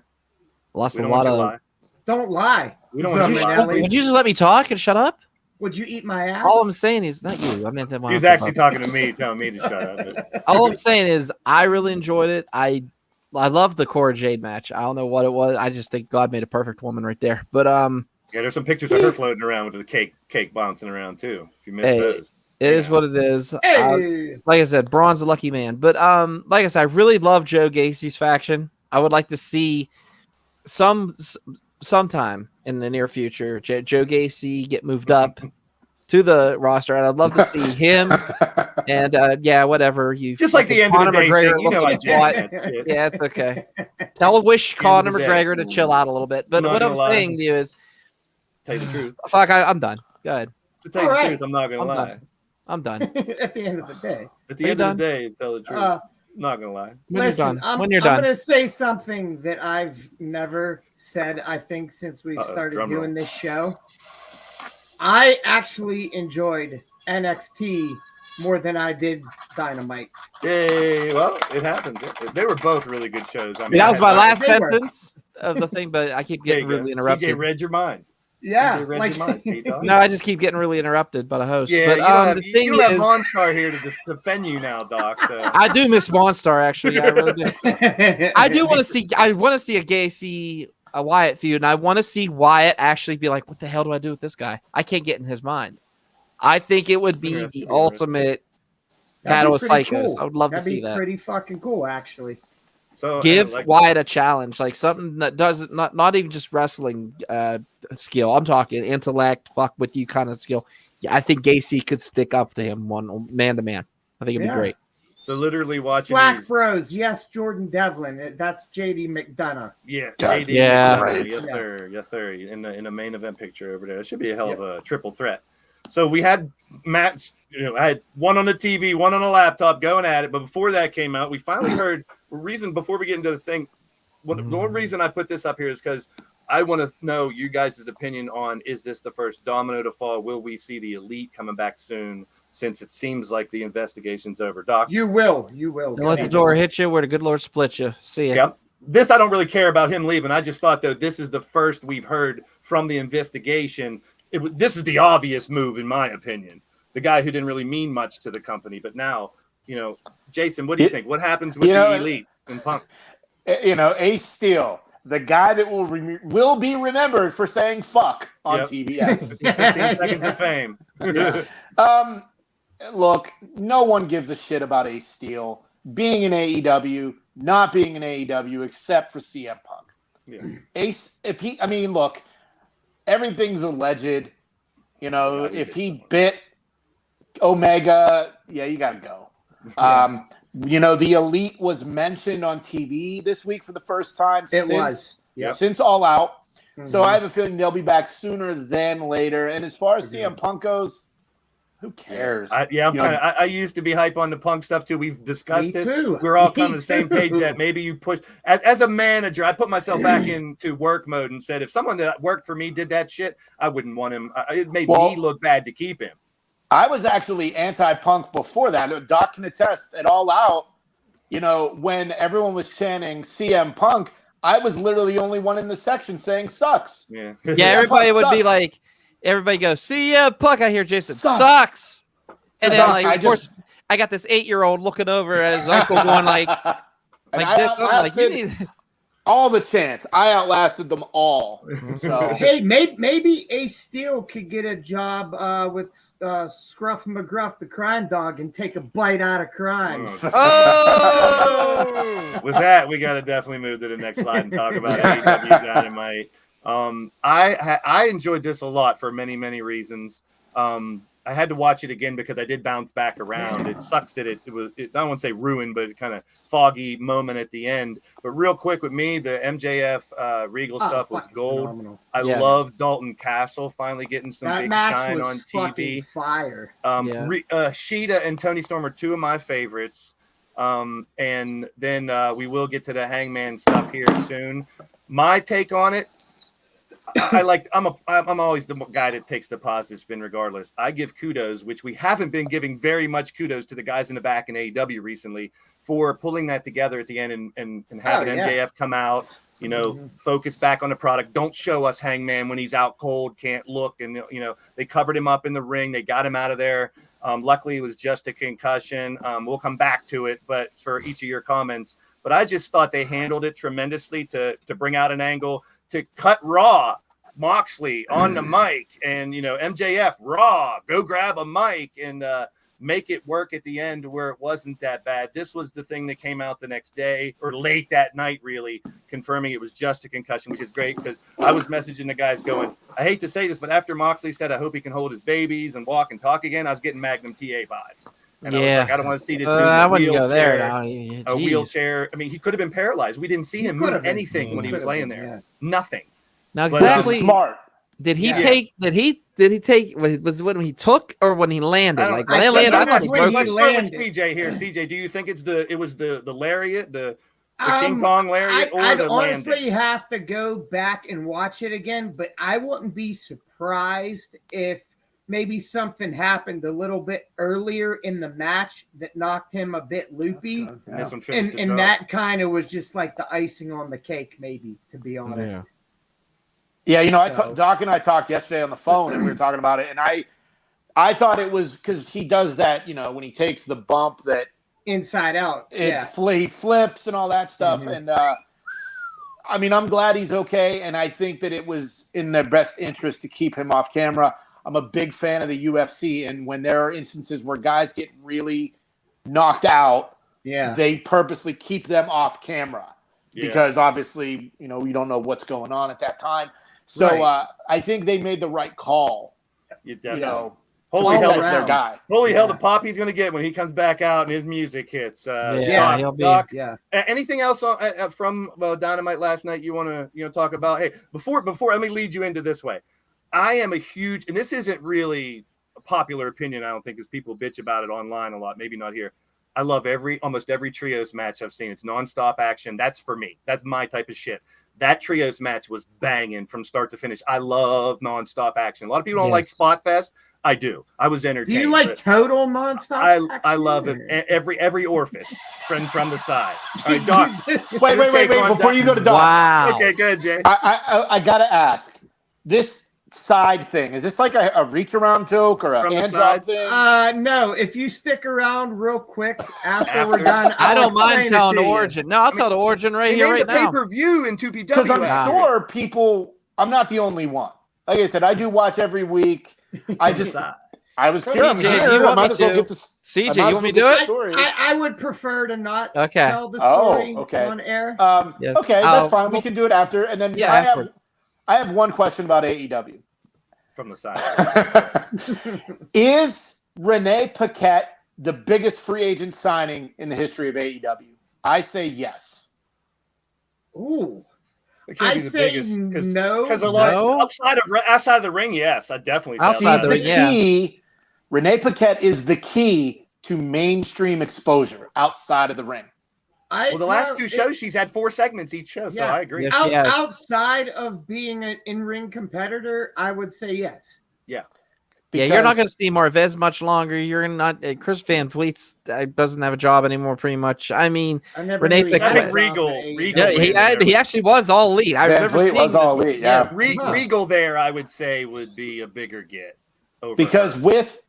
Lost a lot of. Lie. Don't lie. We don't want you to lie. Would you just let me talk and shut up? Would you eat my ass? All I'm saying is not you. I meant that. He's actually talking to me, telling me to shut up. All I'm saying is I really enjoyed it. I love the Cora Jade match. I don't know what it was. I just think God made a perfect woman right there. But yeah, there's some pictures of her floating around with the cake bouncing around too. If you missed those. It is what it is. Hey. Like I said, Braun's a lucky man. But like I said, I really love Joe Gacy's faction. I would like to see sometime in the near future Joe Gacy get moved up to the roster, and I'd love to see him and whatever you just like the end of the day thing, you know, yeah, it's okay. Wish Conor McGregor to chill out a little bit. But what I'm saying to you is, tell you the truth. Fuck, I'm done. Go ahead. To tell you the truth, I'm not gonna lie. I'm done. At the end of the day. At the end of the day, tell the truth. I'm not gonna lie. Listen, I'm going to say something that I've never said, I think, since we've started doing this show. I actually enjoyed NXT more than I did Dynamite. Yay. Well, it happens. They were both really good shows. I mean, that was my last sentence of the thing, but I keep getting really interrupted. CJ read your mind. Yeah, no, I just keep getting really interrupted by the host. Yeah, but you don't have Monstar here to defend you now, Doc. So. I do miss Monstar, actually. Yeah, I really do. I do want to see. I want to see a Gacy, a Wyatt feud, and I want to see Wyatt actually be like, "What the hell do I do with this guy?" I can't get in his mind. I think it would be the ultimate battle of psychos. Cool. I would love to see that. Pretty fucking cool, actually. So give Wyatt a challenge, like something that doesn't not even just wrestling skill. I'm talking intellect, fuck with you kind of skill. Yeah, I think Gacy could stick up to him one man to man. I think it'd be great. So literally watching Slack Bros, yes, Jordan Devlin. That's JD McDonough. Yeah, JD McDonough. Yes, sir. In a main event picture over there. It should be a hell of a triple threat. So we had Matt. I had one on the TV, one on a laptop going at it. But before that came out, we finally heard reason before we get into the thing. The one reason I put this up here is because I want to know you guys' opinion on, is this the first domino to fall? Will we see the Elite coming back soon, since it seems like the investigation's over? Doc? You will. Don't let the door hit you where the good Lord split you. See ya. Yep. This, I don't really care about him leaving. I just thought, though, this is the first we've heard from the investigation. This is the obvious move, in my opinion. The guy who didn't really mean much to the company. But now, Jason, what do you think? What happens with the Elite and Punk? Ace Steel, the guy that will be remembered for saying fuck on TBS. 15 seconds of fame. Look, no one gives a shit about Ace Steel being in AEW, not being in AEW, except for CM Punk. Yeah. Ace, look, everything's alleged. If he bit Omega, you got to go. The Elite was mentioned on TV this week for the first time since All Out. Mm-hmm. So I have a feeling they'll be back sooner than later. And as far as CM Punk goes, Who cares? I used to be hype on the Punk stuff too. We've discussed this. Too. We're all kind of the same page that maybe you push. As a manager, I put myself back into work mode and said, if someone that worked for me did that shit, I wouldn't want him. It made me look bad to keep him. I was actually anti-Punk before that. Doc can attest at All Out. When everyone was chanting CM Punk, I was literally the only one in the section saying sucks. Yeah, everybody would be like, everybody goes, CM Punk. I hear Jason sucks. And then, of course, I got this 8-year-old looking over at his uncle going like this. I'm like, you need all the chants. I outlasted them all. So hey, maybe Ace Steel could get a job with Scruff McGruff, the crime dog, and take a bite out of crime. Oh! With that, we got to definitely move to the next slide and talk about AEW Dynamite. I enjoyed this a lot for many, many reasons. I had to watch it again because I did bounce back around. It sucks that it was, I don't want to say ruined, but kind of foggy moment at the end. But real quick with me, the MJF Regal stuff was gold. Phenomenal. I love Dalton Castle finally getting some big shine on TV. Fire. Sheeta and Tony Storm are two of my favorites. And then we will get to the Hangman stuff here soon. My take on it, I'm always the guy that takes the positive spin regardless. I give kudos, which we haven't been giving very much kudos to the guys in the back in AEW recently for pulling that together at the end and having MJF come out, focus back on the product. Don't show us Hangman when he's out cold, can't look. And, they covered him up in the ring. They got him out of there. Luckily, it was just a concussion. We'll come back to it, but for each of your comments. But I just thought they handled it tremendously to bring out an angle, to cut Raw, Moxley on the mic, and, MJF, Raw, go grab a mic and make it work at the end where it wasn't that bad. This was the thing that came out the next day or late that night, really, confirming it was just a concussion, which is great because I was messaging the guys going, I hate to say this, but after Moxley said, I hope he can hold his babies and walk and talk again, I was getting Magnum TA vibes. And I was like, I don't want to see this dude in I wouldn't go there. A wheelchair. I mean, he could have been paralyzed. We didn't see him move anything when he was laying there. Yeah. Nothing. Now, exactly. Smart. Did he take? Did he take? Was it when he took or when he landed? Like when I landed, I thought he broke. Let's start with CJ here. CJ, do you think it was the lariat, the King Kong lariat, or I'd the honestly landing? have to go back and watch it again, but I wouldn't be surprised if maybe something happened a little bit earlier in the match that knocked him a bit loopy. And that kind of was just like the icing on the cake, maybe, to be honest. Yeah, Doc and I talked yesterday on the phone, and we were talking about it, and I thought it was because he does that, when he takes the bump that inside out, he flips and all that stuff, and I'm glad he's okay, and I think that it was in their best interest to keep him off camera. I'm a big fan of the UFC, and when there are instances where guys get really knocked out, they purposely keep them off camera because obviously, you don't know what's going on at that time. So I think they made the right call. Holy hell, their guy. Holy hell, the pop he's going to get when he comes back out and his music hits. Doc, anything else from Dynamite last night you want to talk about? Hey, before let me lead you into this way. I am a huge, and this isn't really a popular opinion, I don't think, because people bitch about it online a lot. Maybe not here. I love almost every trios match I've seen. It's nonstop action. That's for me. That's my type of shit. That trios match was banging from start to finish. I love nonstop action. A lot of people don't like Spot Fest. I do. I was entertained. Do you like total nonstop action? I love it. Every orifice from the side. All right, Doc. wait. Before you go to Doc. Wow. Okay, go ahead, Jay. I got to ask. This side thing, is this like a reach around joke or a hand job thing? No, if you stick around real quick after we're done, I don't mind telling the origin. No, I'll tell the origin right here, right now. Pay-per-view in 2PW. Because I'm sure people, I'm not the only one. Like I said, I do watch every week. I was curious. CJ, you want me to do it? I would prefer to not tell the story on air. Yes. Okay, that's fine. We can do it after. And then I have one question about AEW. From the side. Is Renee Paquette the biggest free agent signing in the history of AEW? I say yes. Ooh. I say no. Because a lot outside of the ring, yes, I definitely. Outside the ring, key Renee Paquette is the key to mainstream exposure outside of the ring. Well, the last two shows, she's had 4 segments each show, so I agree. Outside of being an in-ring competitor, I would say yes. Yeah. Yeah, you're not going to see Marvez much longer. You're not. Chris Van Vliet doesn't have a job anymore, pretty much. I mean, Renee Paquette. Regal. Yeah, he actually was all elite. I remember Van Vliet was all elite. Yeah, Regal there, I would say, would be a bigger get. Because with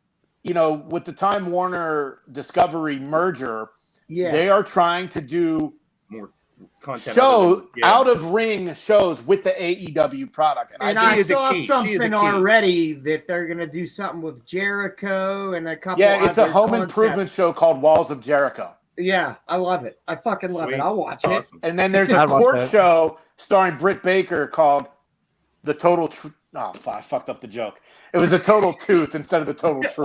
the Time Warner Discovery merger, they are trying to do more content out of ring shows with the AEW product, and I saw something already that they're going to do something with Jericho and a couple. Yeah, it's a home improvement show called Walls of Jericho. Yeah, I love it. I fucking love it. I'll watch it. And then there's a court show starring Britt Baker called The Total. I fucked up the joke. It was a Total Tooth instead of The Total Truth.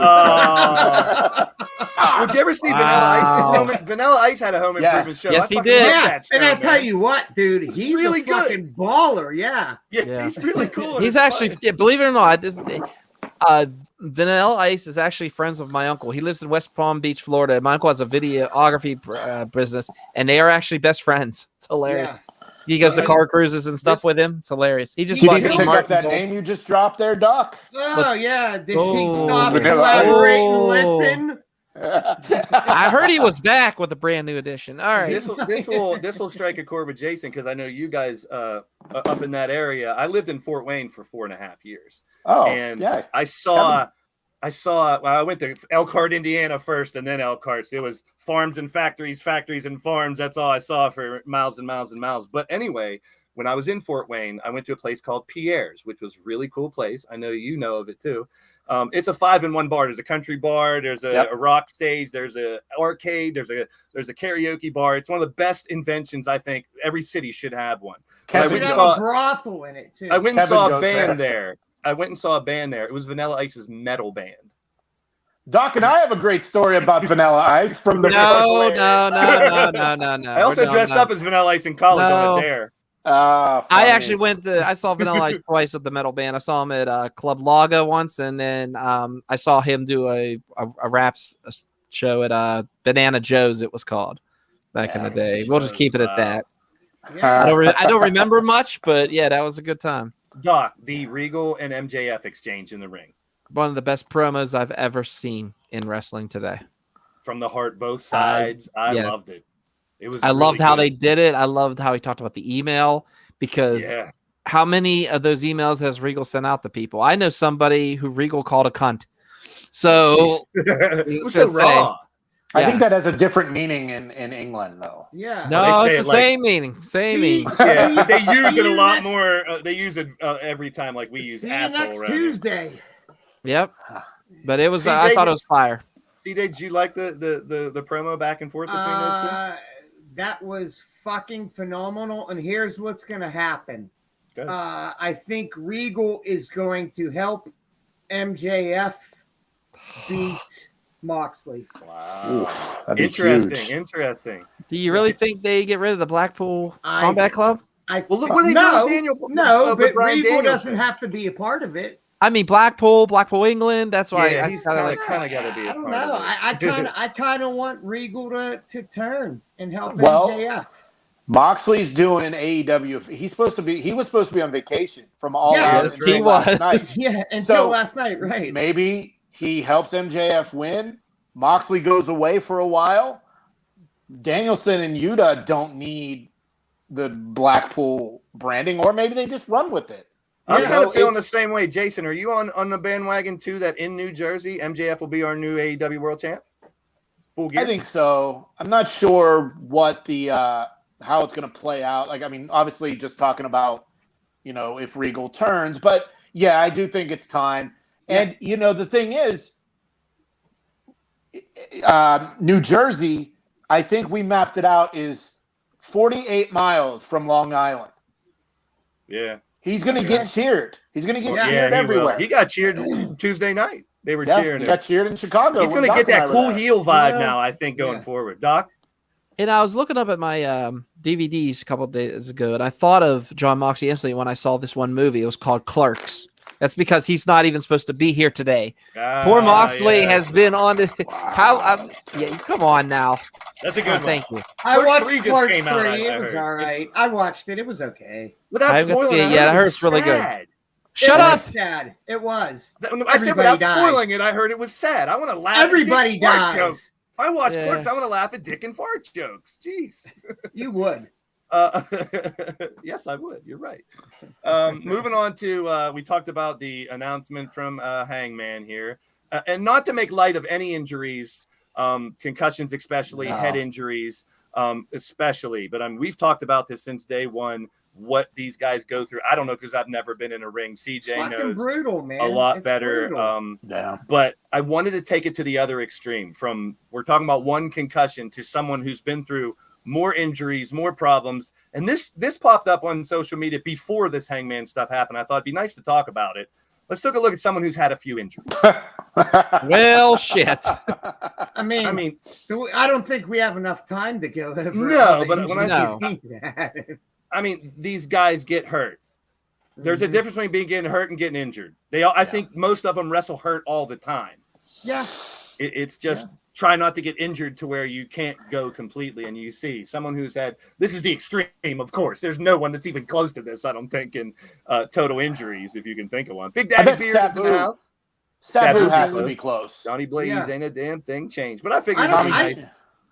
Would you ever see Vanilla Ice? Vanilla Ice had a home improvement show. Yes, he did. And I tell you what, dude, he's really a fucking baller. Yeah, he's really cool. He's actually, believe it or not, Vanilla Ice is actually friends with my uncle. He lives in West Palm Beach, Florida. My uncle has a videography business, and they are actually best friends. It's hilarious. Yeah. He goes to car cruises and stuff with him. It's hilarious. He just did he pick up that name you just dropped there, Doc? Oh yeah. Did he stop, collaborate, and listen? I heard he was back with a brand new edition. All right. This will strike a chord with Jason because I know you guys up in that area. I lived in Fort Wayne for 4.5 years. Oh, and yeah. I went to Elkhart, Indiana first, and then Elkhart. It was farms and factories, factories and farms. That's all I saw for miles and miles and miles. But anyway, when I was in Fort Wayne, I went to a place called Pierre's, which was a really cool place. I know you know of it too. It's a 5-in-1 bar. There's a country bar. There's a rock stage. There's a arcade. There's a karaoke bar. It's one of the best inventions. I think every city should have one. I went and saw a brothel in it too. I went and saw a band there. It was Vanilla Ice's metal band. Doc and I have a great story about Vanilla Ice from the No. I also dressed up as Vanilla Ice in college on a dare. I actually I saw Vanilla Ice twice with the metal band. I saw him at Club Laga once, and then I saw him do a rap show at Banana Joe's, it was called, back in the day. We'll just keep it at that. Yeah. I don't remember much, but yeah, that was a good time. Doc, the Regal and MJF exchange in the ring. One of the best promos I've ever seen in wrestling today. From the heart, both sides. I loved it. I loved how they did it. I loved how he talked about the email, because how many of those emails has Regal sent out to people? I know somebody who Regal called a cunt. So it was so raw. I think that has a different meaning in England, though. Yeah. No, it's the same meaning. Same meaning. Yeah, they use it a lot more. They use it every time, like we use see asshole. You next Tuesday. Yep. But it was. I thought it was fire. CJ, did you like the promo back and forth between those two? That was fucking phenomenal. And here's what's going to happen. I think Regal is going to help MJF beat Moxley. Wow. Oof, interesting. Do you really think they get rid of the Blackpool Combat Club? But Regal doesn't have to be a part of it. I mean, Blackpool, England. That's why he's kind of got to be. I don't know. I kind of want Regal to turn and help MJF. Moxley's doing AEW. He was supposed to be on vacation from all hours last night. Yeah, until last night, right? Maybe he helps MJF win. Moxley goes away for a while. Danielson and Yuta don't need the Blackpool branding, or maybe they just run with it. I'm kind of feeling the same way. Jason, are you on the bandwagon too that in New Jersey, MJF will be our new AEW World Champ? Full gear? I think so. I'm not sure what the how it's going to play out. Like, I mean, obviously just talking about, if Regal turns, but yeah, I do think it's time. And, the thing is, New Jersey, I think we mapped it out, is 48 miles from Long Island. Yeah. He's going to get cheered. He's going to get cheered everywhere. He got cheered Tuesday night. They were cheering him. He got cheered in Chicago. He's going to get that cool heel vibe now, I think, going forward. Doc? And I was looking up at my DVDs a couple of days ago, and I thought of John Moxley instantly when I saw this one movie. It was called Clerks. That's because he's not even supposed to be here today. Poor Moxley has been on. Yeah, come on now. That's a good one. Thank you. I watched Clark 3 Clark just came out, 3. I It was heard. all right. I watched it. It was okay. Without I haven't spoiling seen it yet. I heard it's really good. Shut It up. was sad. It was. I said without dies. spoiling it, I heard it was sad. I want to laugh. Everybody at Dick fart dies. jokes. I watch Yeah. Clerks. I want to laugh at Dick and fart jokes. Jeez. You would. Yes, I would. You're right. Moving on to we talked about the announcement from Hangman here, and not to make light of any injuries, concussions, especially head injuries, especially. But we've talked about this since day one. What these guys go through, I don't know because I've never been in a ring. CJ knows brutal, man. a lot It's better. brutal. But I wanted to take it to the other extreme. From we're talking about one concussion to someone who's been through more injuries, more problems. And this popped up on social media before this Hangman stuff happened. I thought it'd be nice to talk about it. Let's take a look at someone who's had a few injuries. Well, shit. I mean, I don't think we have enough time to go over. No, but when I these guys get hurt. There's a difference between getting hurt and getting injured. I think most of them wrestle hurt all the time. Yeah. It's just try not to get injured to where you can't go completely. And you see someone who's had, this is the extreme, of course. There's no one that's even close to this, I don't think, in total injuries, if you can think of one. Big Daddy Beard is in the house. Sabu has to be close. Johnny Blaze ain't a damn thing changed. But I figured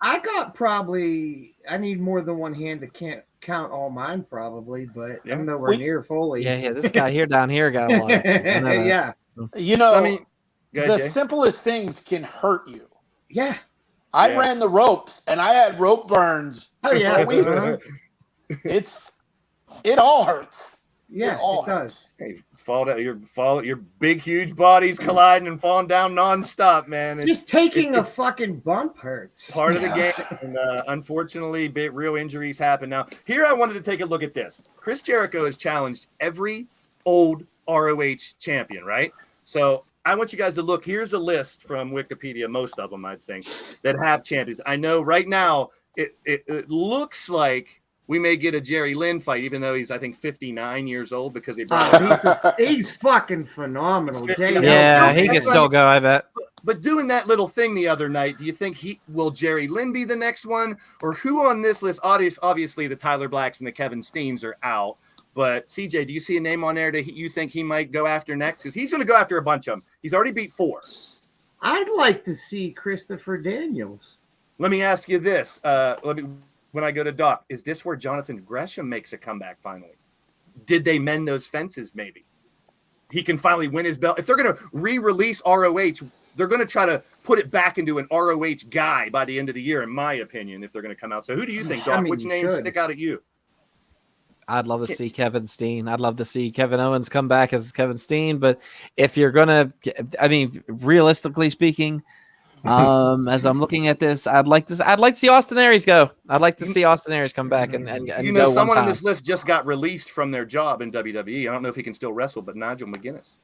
I got probably, I need more than one hand to count all mine probably, but I'm nowhere near fully. Yeah, this guy here down here got a lot. Yeah. You know, So, the simplest things can hurt you. Yeah. I ran the ropes and I had rope burns. Oh yeah. It all hurts. Yeah, it does. Hey, your big huge bodies colliding and falling down nonstop, man. Just taking a fucking bump hurts. Part of the game, and unfortunately, real injuries happen. Now, here I wanted to take a look at this. Chris Jericho has challenged every old ROH champion, right? So I want you guys to look. Here's a list from Wikipedia, most of them, I'd say, that have champions. I know right now it looks like we may get a Jerry Lynn fight, even though he's, I think, 59 years old because he brought he's fucking phenomenal. He can still go, I bet. But doing that little thing the other night, do you think will Jerry Lynn be the next one? Or who on this list? Obviously, the Tyler Blacks and the Kevin Steens are out. But CJ, do you see a name on there that you think he might go after next? Because he's going to go after a bunch of them. He's already beat 4. I'd like to see Christopher Daniels. Let me ask you this. When I go to Doc, is this where Jonathan Gresham makes a comeback finally? Did they mend those fences maybe? He can finally win his belt. If they're going to re-release ROH, they're going to try to put it back into an ROH guy by the end of the year, in my opinion, if they're going to come out. So who do you think, Doc? Which names stick out at you? I'd love to see Kevin Steen. I'd love to see Kevin Owens come back as Kevin Steen. But if you're going to, realistically speaking, as I'm looking at this, I'd like to see Austin Aries go. I'd like to see Austin Aries come back and go someone on this list just got released from their job in WWE. I don't know if he can still wrestle, but Nigel McGuinness.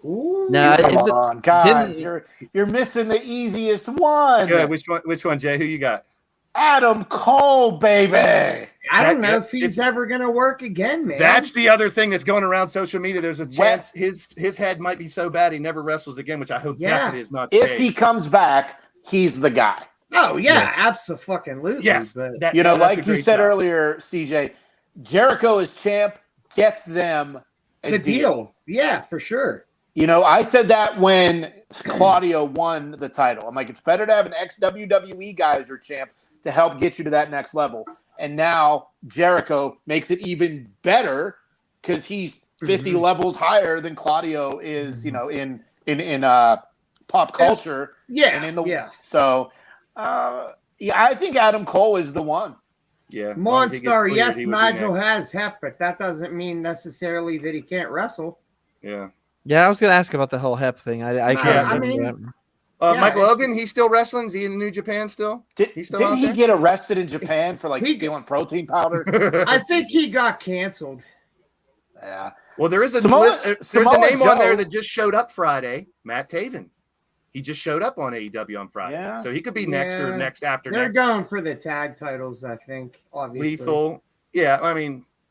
Ooh, no, come on, guys, you're missing the easiest one. Good. Which one, Jay? Who you got? Adam Cole, baby. I don't know if he's ever going to work again, man. That's the other thing that's going around social media. There's a chance his head might be so bad he never wrestles again, which I hope definitely is not the case. If he comes back, he's the guy. Oh, yeah, absolutely. Yes. But like you said earlier, CJ, Jericho as champ gets them the deal. Yeah, for sure. I said that when Claudio won the title. I'm like, it's better to have an ex-WWE guy as your champ to help get you to that next level. And now Jericho makes it even better because he's 50 levels higher than Claudio is, in pop culture. So, I think Adam Cole is the one. Yeah. Monster. Yes, Nigel has hep, but that doesn't mean necessarily that he can't wrestle. Yeah. Yeah, I was going to ask about the whole hep thing. I can't. Michael Elgin, he's still wrestling? Is he in New Japan still? Didn't he get arrested in Japan for stealing protein powder? I think he got canceled. Yeah. Well, there is a list. There's a name on there that just showed up Friday. Matt Taven. He just showed up on AEW on Friday. Yeah. So he could be next or next after They're next. going for the tag titles, I think, obviously. Lethal. Yeah,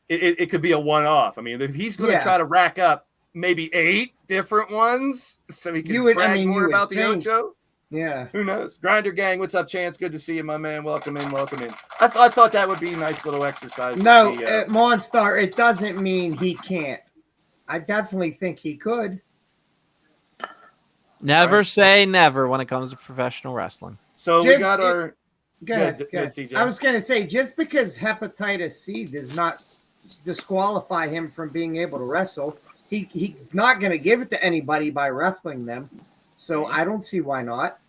it could be a one-off. If he's going to try to rack up maybe 8 different ones, so he can You would- brag I mean, more you would about the think. Ocho. Yeah. Who knows? Grinder Gang, what's up, Chance? Good to see you, my man. Welcome in, welcome in. I thought that would be a nice little exercise. No, to see, Monstar, it doesn't mean he can't. I definitely think he could. Never say never when it comes to professional wrestling. So we got our. Go ahead, Good, go ahead. CJ. I was going to say, just because hepatitis C does not disqualify him from being able to wrestle, he's not going to give it to anybody by wrestling them. So I don't see why not.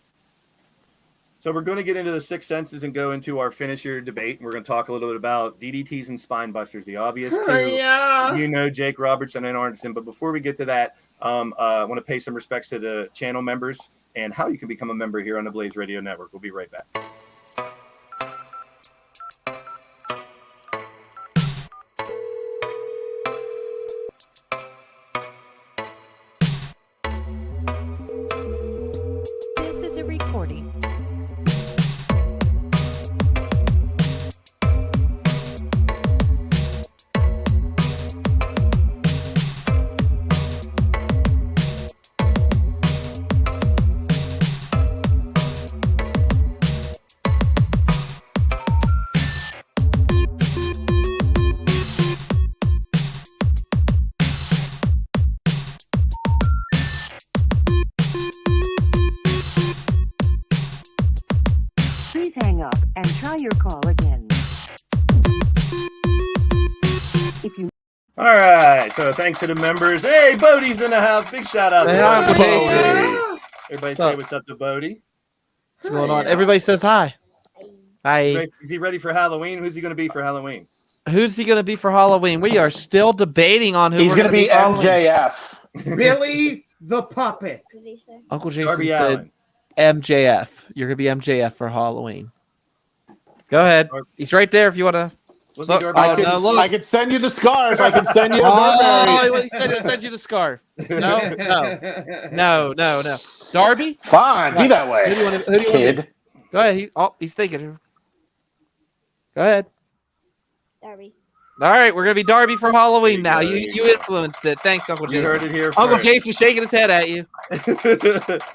So we're going to get into the 6 senses and go into our finisher debate. We're going to talk a little bit about DDTs and spine busters, the obvious two. Yeah. Jake Robertson and Arneson. But before we get to that, I want to pay some respects to the channel members and how you can become a member here on the Blaze Radio Network. We'll be right back. This is a recording. Please hang up and try your call again. If you All right. So thanks to the members. Hey, Bodie's in the house. Big shout out Hey, to hi, Bodie. Bodie. Everybody say what's up to Bodie. What's going on? Everybody says hi. Hi. Is he ready for Halloween? Who's he going to be for Halloween? Who's he going to be for Halloween? We are still debating on who He's we're going to be for Halloween. MJF. Billy the Puppet. Uncle Jason Darby said Allin. MJF. You're going to be MJF for Halloween. Go ahead. He's right there if you want to. Was Look, he Darby I Allin? can, I can send you the scarf. I can send you a Oh, Burberry. he said he'll send you the scarf. No. Darby? Fine, be that way, Who do you want to be? kid. Go ahead. He's thinking. Go ahead. Darby. All right, we're gonna be Darby for Halloween now. There You influenced it. Thanks, Uncle You Jason. heard it here Uncle first. Jason shaking his head at you.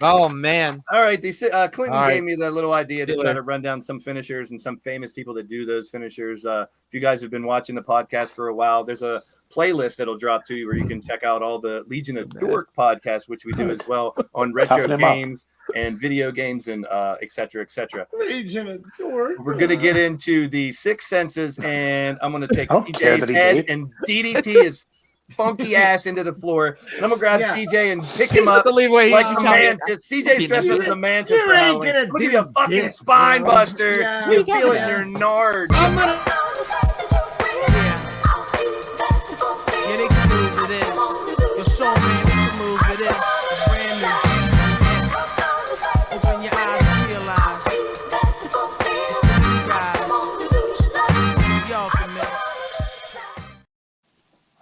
Oh man. All right, Clinton All right. gave me the little idea to Do try it. to run down some finishers and some famous people that do those finishers. If you guys have been watching the podcast for a while, there's a playlist that'll drop to you where you can check out all the Legion of Dork podcasts, which we do as well on retro Toughen him up. games and video games and et cetera, et cetera. Legion of Dork. We're going to get into the 6 senses, and I'm going to take I don't care CJ's that he's head 8. and DDT his funky ass into the floor. And I'm going to grab Yeah. CJ and pick him up The leeway like he's a telling you. mantis. CJ's dressed up as a mantis You for ain't Halloween. gonna I'm gonna give you a do fucking dick, spine bro. buster. Yeah. You feel it Yeah. in your nard. I'm gonna Yeah, they can move to this. Your soul man, they can move to this. It's brand new. Open your eyes and realize it's the new guys. New York, man.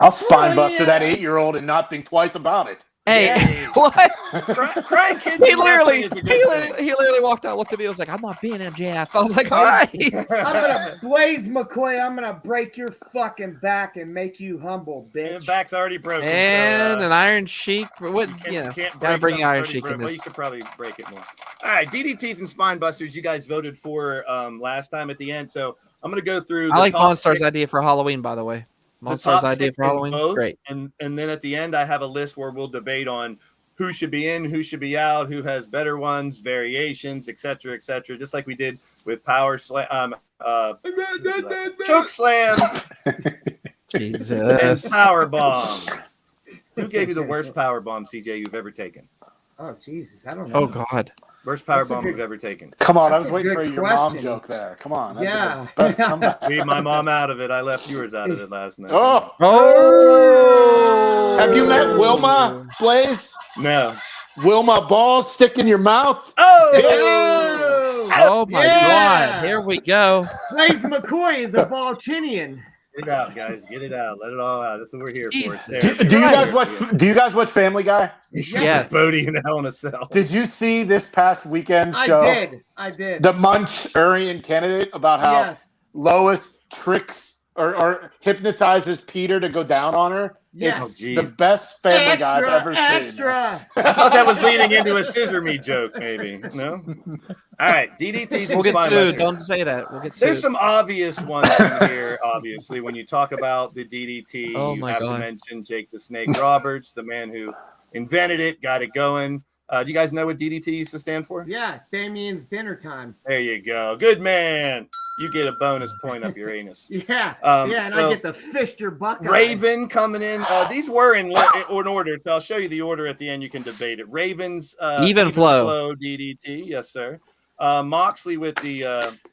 I'll spine buster that 8-year-old and not think twice about it. Hey, what? Crying kids He in literally, wrestling is a he good literally, thing. he literally walked out, looked at me, was like, "I'm not being MJF." I was like, "All right." I'm gonna Blaze McCoy. I'm gonna break your fucking back and make you humble, Your bitch. back's already broken. And so, an Iron Sheik. What? you You can't know, gotta bring something Iron already Sheik in broke. Well, this. you could probably break it more. All right, DDTs and spine busters. You guys voted for last time at the end, so I'm gonna go through. I like top Monstar's 6 idea for Halloween, by the way. the Monstar's top idea 6 for in Halloween. both, Great. And then at the end, I have a list where we'll debate on who should be in, who should be out, who has better ones, variations, etc., just like we did with power slam, choke slams, and Jesus. power bombs. Who gave you the worst power bomb, CJ, you've ever taken? Oh Jesus, I don't know. Oh God. Worst power That's a bomb good- you've ever taken? Come on, I That's was a waiting good for your mom question. joke there. Come on. that'd be Yeah. the best comeback. Leave my mom out of it. I left yours out of it last night. Oh, Oh. have you met Wilma, Blaze? No. Wilma balls stick in your mouth? Oh! Oh my Yeah. God. Here we go. Blaze McCoy is a Baltinian. Get it out, guys. Get it out. Let it all out. That's what we're here Jesus. for. Do you guys watch Family Guy? Yes. Bodie in Hell in a Cell. Did you see this past weekend I show? did. The Munch-Urian candidate about how Yes. Lois tricks or hypnotizes Peter to go down on her. Yes. It's the best Family Guy I've ever seen. Extra. I thought that was leading into a scissor me joke, maybe. No? All right, DDTs. We'll and get sued. Spinebusters. Don't say that. We'll get sued. There's some obvious ones in here, obviously. When you talk about the DDT, Oh you my have God. to mention Jake the Snake Roberts, the man who invented it, got it going. Do you guys know what DDT used to stand for? Yeah, Damien's dinner time. There you go. Good man. You get a bonus point up your anus. Yeah, and well, I get the Fister Buckeye. Raven coming in. These were in order, so I'll show you the order at the end. You can debate it. Ravens, Even flow DDT, yes sir. Moxley with the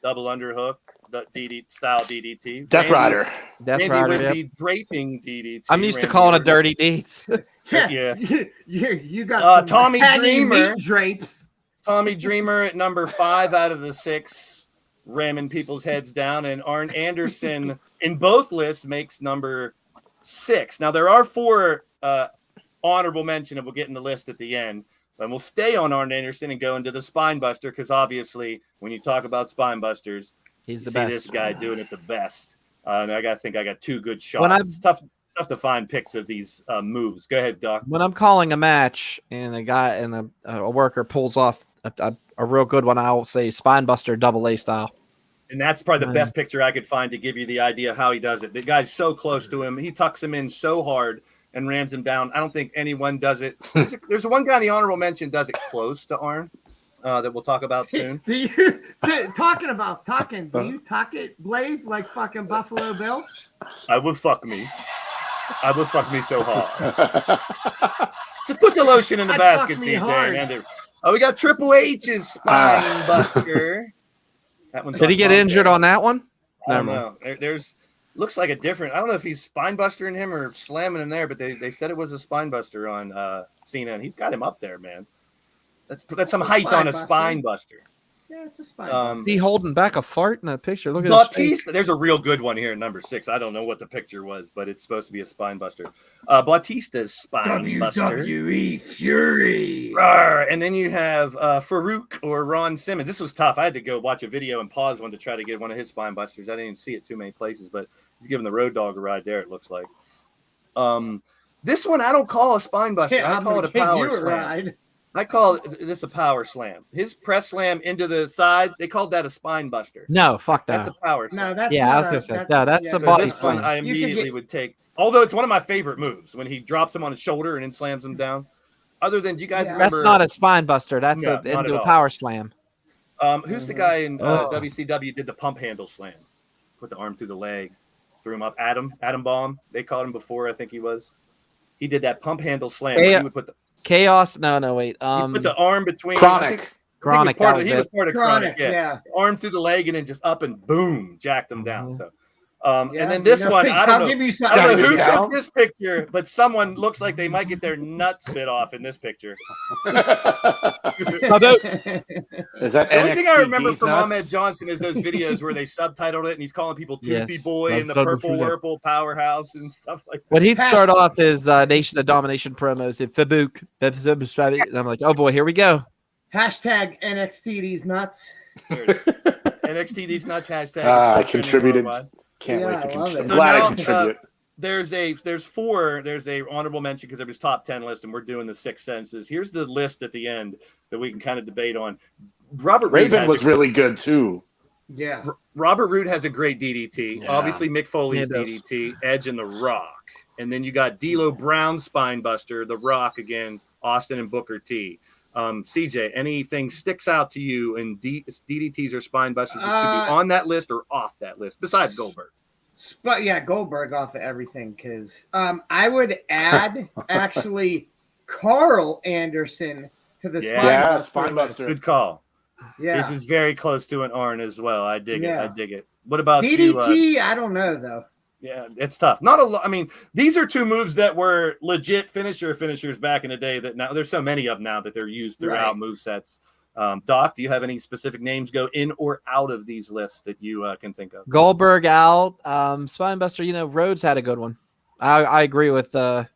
double underhook, the DDT style DDT. Death Rider. Randy with the draping DDT. I'm used to calling it dirty deeds. Yeah. You got some Tommy Dreamer meat drapes. Tommy Dreamer at number 5 out of the 6. Ramming people's heads down, and Arn Anderson in both lists makes number 6. Now there are 4 honorable mention, and we'll get in the list at the end. And we'll stay on Arn Anderson and go into the Spinebuster because obviously, when you talk about Spinebusters, he's the see best. this guy doing it the best. And I think I got 2 good shots. It's tough to find pics of these moves. Go ahead, Doc. When I'm calling a match and a guy and a worker pulls off a real good one, I'll say Spinebuster double A style. And that's probably the best picture I could find to give you the idea of how he does it. The guy's so close to him. He tucks him in so hard and rams him down. I don't think anyone does it. There's one guy in the honorable mention does it close to Arn that we'll talk about soon. Do you talking? Do you tuck it, Blaze, like fucking Buffalo Bill? I would fuck me. I would fuck me so hard. Just put the lotion in the basket, CJ. And we got Triple H's Spine Buster. Did he get injured on that one? I don't know. There's looks like a different. I don't know if he's spine bustering him or slamming him there, but they said it was a spine buster on Cena, and he's got him up there, man. That's some height on a spine buster. Yeah, it's a spine. Is he holding back a fart in that picture? Look at his face. Batista. There's a real good one here in number 6. I don't know what the picture was, but it's supposed to be a spine buster. Batista's spine buster. WWE Fury. Rawr. And then you have Farouk or Ron Simmons. This was tough. I had to go watch a video and pause one to try to get one of his spine busters. I didn't even see it too many places, but he's giving the Road Dogg a ride there, it looks like. This one I don't call a spine buster. I call it a power slam. I call this a power slam. His press slam into the side, they called that a spine buster. No, fuck that. That's a power slam. No, that's I was gonna say that's a body this slam. one I immediately would take. Although it's one of my favorite moves when he drops him on his shoulder and then slams him down. Other than, do you guys remember? That's not a spine buster. That's into a power slam. Who's the guy in WCW did the pump handle slam? Put the arm through the leg, threw him up. Adam Bomb. They called him before. I think he was. He did that pump handle slam. He would put the Chaos. No, wait. he put the arm between. Chronic. Chronic. He was part of Chronic. Yeah. Arm through the leg and then just up and boom, jacked him down. So. And then this one, I don't know who took this picture, but someone looks like they might get their nuts bit off in this picture. Is that the only thing I remember from Ahmed Johnson is those videos where they subtitled it and he's calling people Toothy Boy and the Purple Whirlpool Powerhouse and stuff like that. When he'd start off his Nation of Domination promos in Fabook, and I'm like, oh boy, here we go. Hashtag NXT these nuts. NXT these nuts hashtag. I contributed. Can't wait to contribute. I'm glad I contribute. There's a honorable mention because it was top 10 list, and we're doing the 6 senses. Here's the list at the end that we can kind of debate on. Robert Raven was really good too. Yeah. Robert Roode has a great DDT. Yeah. Obviously, Mick Foley's DDT, Edge and The Rock. And then you got D'Lo Brown Spinebuster, The Rock again, Austin and Booker T. CJ, anything sticks out to you in DDTs or Spinebusters that should be on that list or off that list, besides Goldberg? But yeah, Goldberg off of everything, because I would add actually Carl Anderson to the Spinebuster. Good call. Yeah, this is very close to an Arn as well. I dig it. I dig it. What about DDT? I don't know though. Yeah, it's tough. Not a lot. I mean, these are 2 moves that were legit finishers back in the day. That now there's so many of them now that they're used throughout movesets. Doc, do you have any specific names go in or out of these lists that you can think of? Goldberg out. Spinebuster. Rhodes had a good one. I agree with. His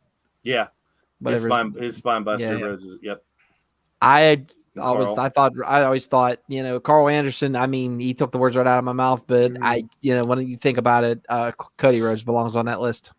Spinebuster. Yeah. Rhodes. Yep. I always thought, Carl Anderson. I mean, he took the words right out of my mouth, but when you think about it, Cody Rhodes belongs on that list.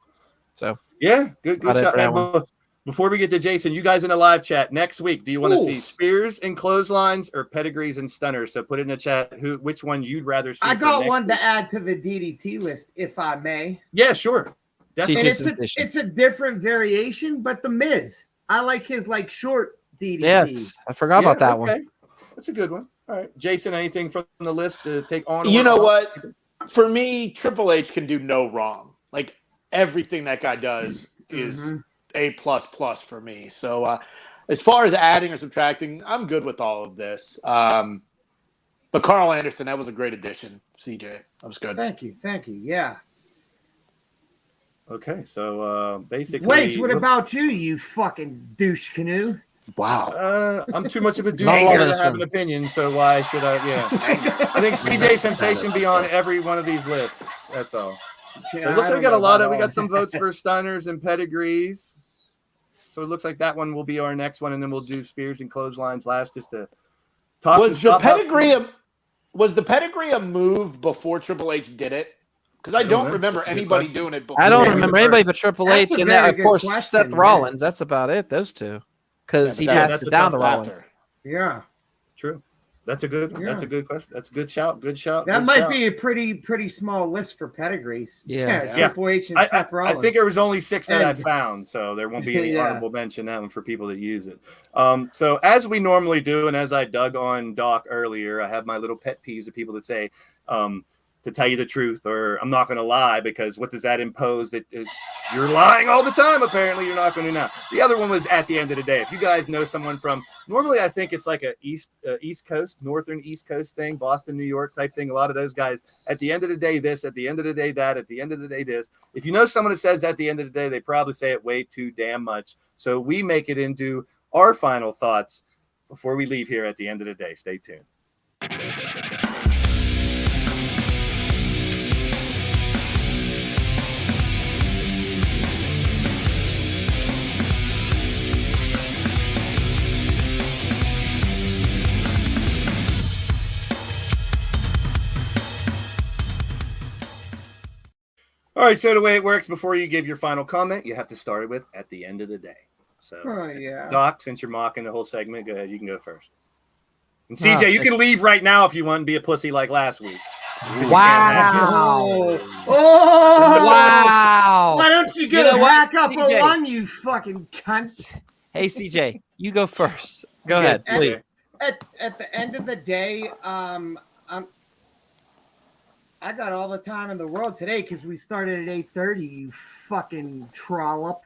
So yeah, good shot. Before we get to Jason, you guys in the live chat next week, do you want to see spears and clotheslines or pedigrees and stunners? So put in the chat which one you'd rather see. I got one to add to the DDT list, if I may. Yeah, sure. It's a different variation, but the Miz. I like his short DDT. Yes, I forgot about that one. That's a good one. All right, Jason, anything from the list to take on? You know what? For me, Triple H can do no wrong. Like everything that guy does is A++ for me. So as far as adding or subtracting, I'm good with all of this. But Carl Anderson, that was a great addition. CJ, that was good. Thank you. Yeah. Okay, so basically, Blaze, what about you? You fucking douche canoe. Wow. I'm too much of a douche to have an opinion, so why should I? Yeah. I think CJ Sensation be on every one of these lists. That's all. So it looks like we got some votes for stunners and pedigrees. So it looks like that one will be our next one, and then we'll do spears and clotheslines last, just to talk. Was the pedigree a move before Triple H did it? Because I don't remember anybody doing it before. I don't remember anybody but Triple H, and of course Seth Rollins. That's about it. Those two, because he passed it down to Rollins. Yeah, true. That's a good. Yeah. That's a good question. That's a good shout. Good shout. That might be a pretty small list for pedigrees. Yeah. Triple H and Seth Rollins. I think there was only 6 that I found, so there won't be any honorable mention that one for people that use it. So as we normally do, and as I dug on Doc earlier, I have my little pet peeves of people that say, to tell you the truth, or I'm not going to lie, because what does that impose? That you're lying all the time. Apparently, you're not going to now. The other one was at the end of the day. If you guys know someone from, normally I think it's like a East Coast, Northern East Coast thing, Boston, New York type thing. A lot of those guys, at the end of the day, this, at the end of the day, that, at the end of the day, this. If you know someone that says at the end of the day, they probably say it way too damn much. So we make it into our final thoughts before we leave here at the end of the day. Stay tuned. All right, so the way it works, before you give your final comment, you have to start it with at the end of the day. So, Doc, since you're mocking the whole segment, go ahead. You can go first. And CJ, you can leave right now if you want and be a pussy like last week. Wow. Wow. Why don't you get a hack up on you fucking cunts? Hey, CJ, you go first. Go ahead, please. At the end of the day, I got all the time in the world today because we started at 8:30. You fucking trollop.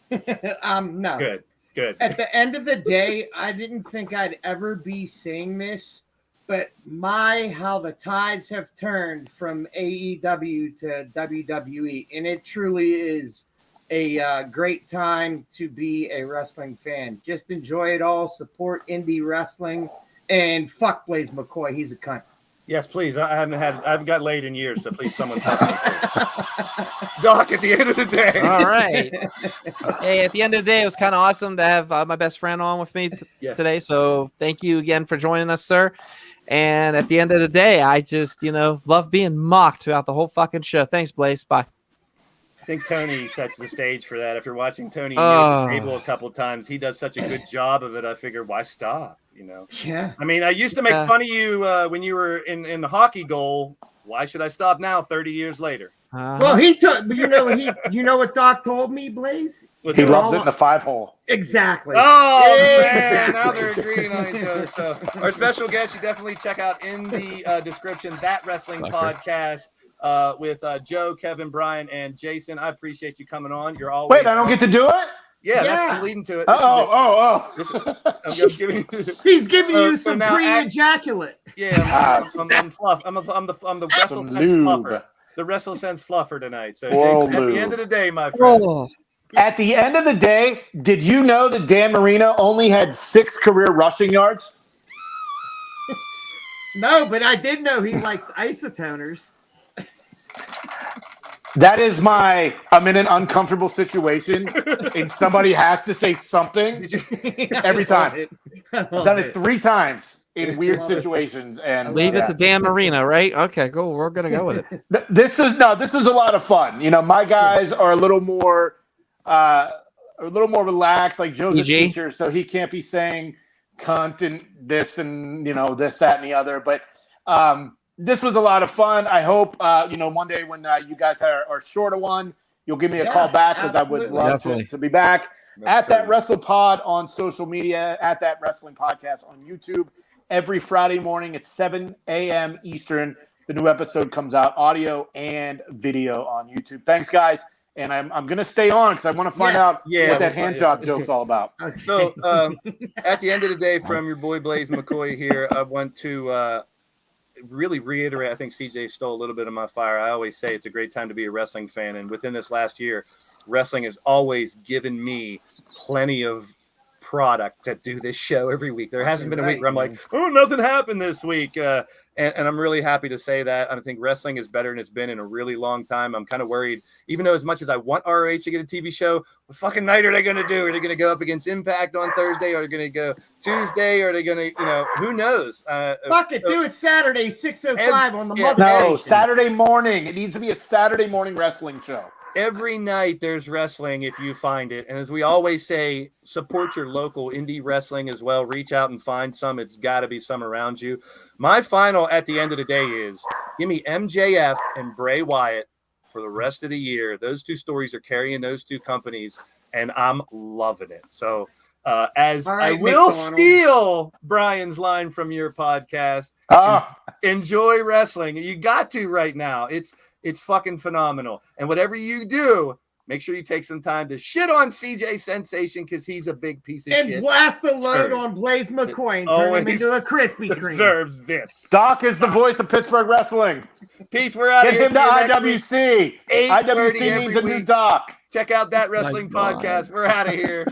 No. Good. At the end of the day, I didn't think I'd ever be saying this, but how the tides have turned from AEW to WWE, and it truly is a great time to be a wrestling fan. Just enjoy it all. Support indie wrestling, and fuck Blaze McCoy. He's a cunt. Yes, please. I haven't got laid in years, so please, someone fuck me. Doc, at the end of the day. All right. Hey, at the end of the day, it was kind of awesome to have my best friend on with me today. So thank you again for joining us, sir. And at the end of the day, I just, love being mocked throughout the whole fucking show. Thanks, Blaze. Bye. I think Tony sets the stage for that. If you're watching Tony at the table a couple times, he does such a good job of it. I figured, why stop? Yeah. I mean, I used to make fun of you when you were in the hockey goal. Why should I stop now? 30 years later. Well, you know what Doc told me, Blaze? He loves it in the 5-hole. Exactly. Oh, man. Now they're agreeing on each other. So our special guest, you definitely check out in the description, That Wrestling Podcast with Joe, Kevin, Brian, and Jason. I appreciate you coming on. You're always Wait, I don't get to do it? Yeah, I'm leading to it. He's giving you some pre-ejaculate. Yeah, I'm fluff. I'm the WrestleSense fluffer. The WrestleSense fluffer tonight. So Jason, at the end of the day, my friend. At the end of the day, did you know that Dan Marino only had 6 career rushing yards? No, but I did know he likes isotoners. That is I'm in an uncomfortable situation and somebody has to say something every time. I've done it 3 times in weird situations. And leave it to Dan Marino, right? Okay, cool. We're going to go with it. This was a lot of fun. You know, my guys are a little more relaxed, like Joe's a teacher, so he can't be saying cunt and this and, this, that, and the other. But this was a lot of fun. I hope, one day when you guys are short of one, you'll give me a call back because I would love to be back. At That Wrestle Pod on social media, at That Wrestling Podcast on YouTube. Every Friday morning at 7 a.m. Eastern, the new episode comes out, audio and video on YouTube. Thanks, guys. And I'm going to stay on because I want to find out what that hand job joke's all about. So at the end of the day, from your boy Blaze McCoy here, I want to really reiterate, I think CJ stole a little bit of my fire. I always say it's a great time to be a wrestling fan. And within this last year, wrestling has always given me plenty of product to do this show every week. There hasn't been a week where I'm like, oh, nothing happened this week. And I'm really happy to say that. I think wrestling is better than it's been in a really long time. I'm kind of worried, even though as much as I want ROH to get a TV show, what fucking night are they going to do? Are they going to go up against Impact on Thursday? Or are they going to go Tuesday? Or are they going to, who knows? Fuck it, do it Saturday, 6:05 on the Mother No, Station. Saturday morning. It needs to be a Saturday morning wrestling show. Every night there's wrestling if you find it. And as we always say, support your local indie wrestling as well. Reach out and find some. It's got to be some around you. My final at the end of the day is give me MJF and Bray Wyatt for the rest of the year. Those 2 stories are carrying those 2 companies, and I'm loving it. So I will steal Brian's line from your podcast, enjoy wrestling. You got to right now. It's fucking phenomenal. And whatever you do, make sure you take some time to shit on CJ Sensation because he's a big piece of shit. And blast a load on Blaze McCoy and turn him into a Krispy Kreme. Deserves this. Doc is the voice of Pittsburgh wrestling. Peace. We're out of here. Get him to IWC. IWC needs a new Doc. Check out That Wrestling Podcast. We're out of here.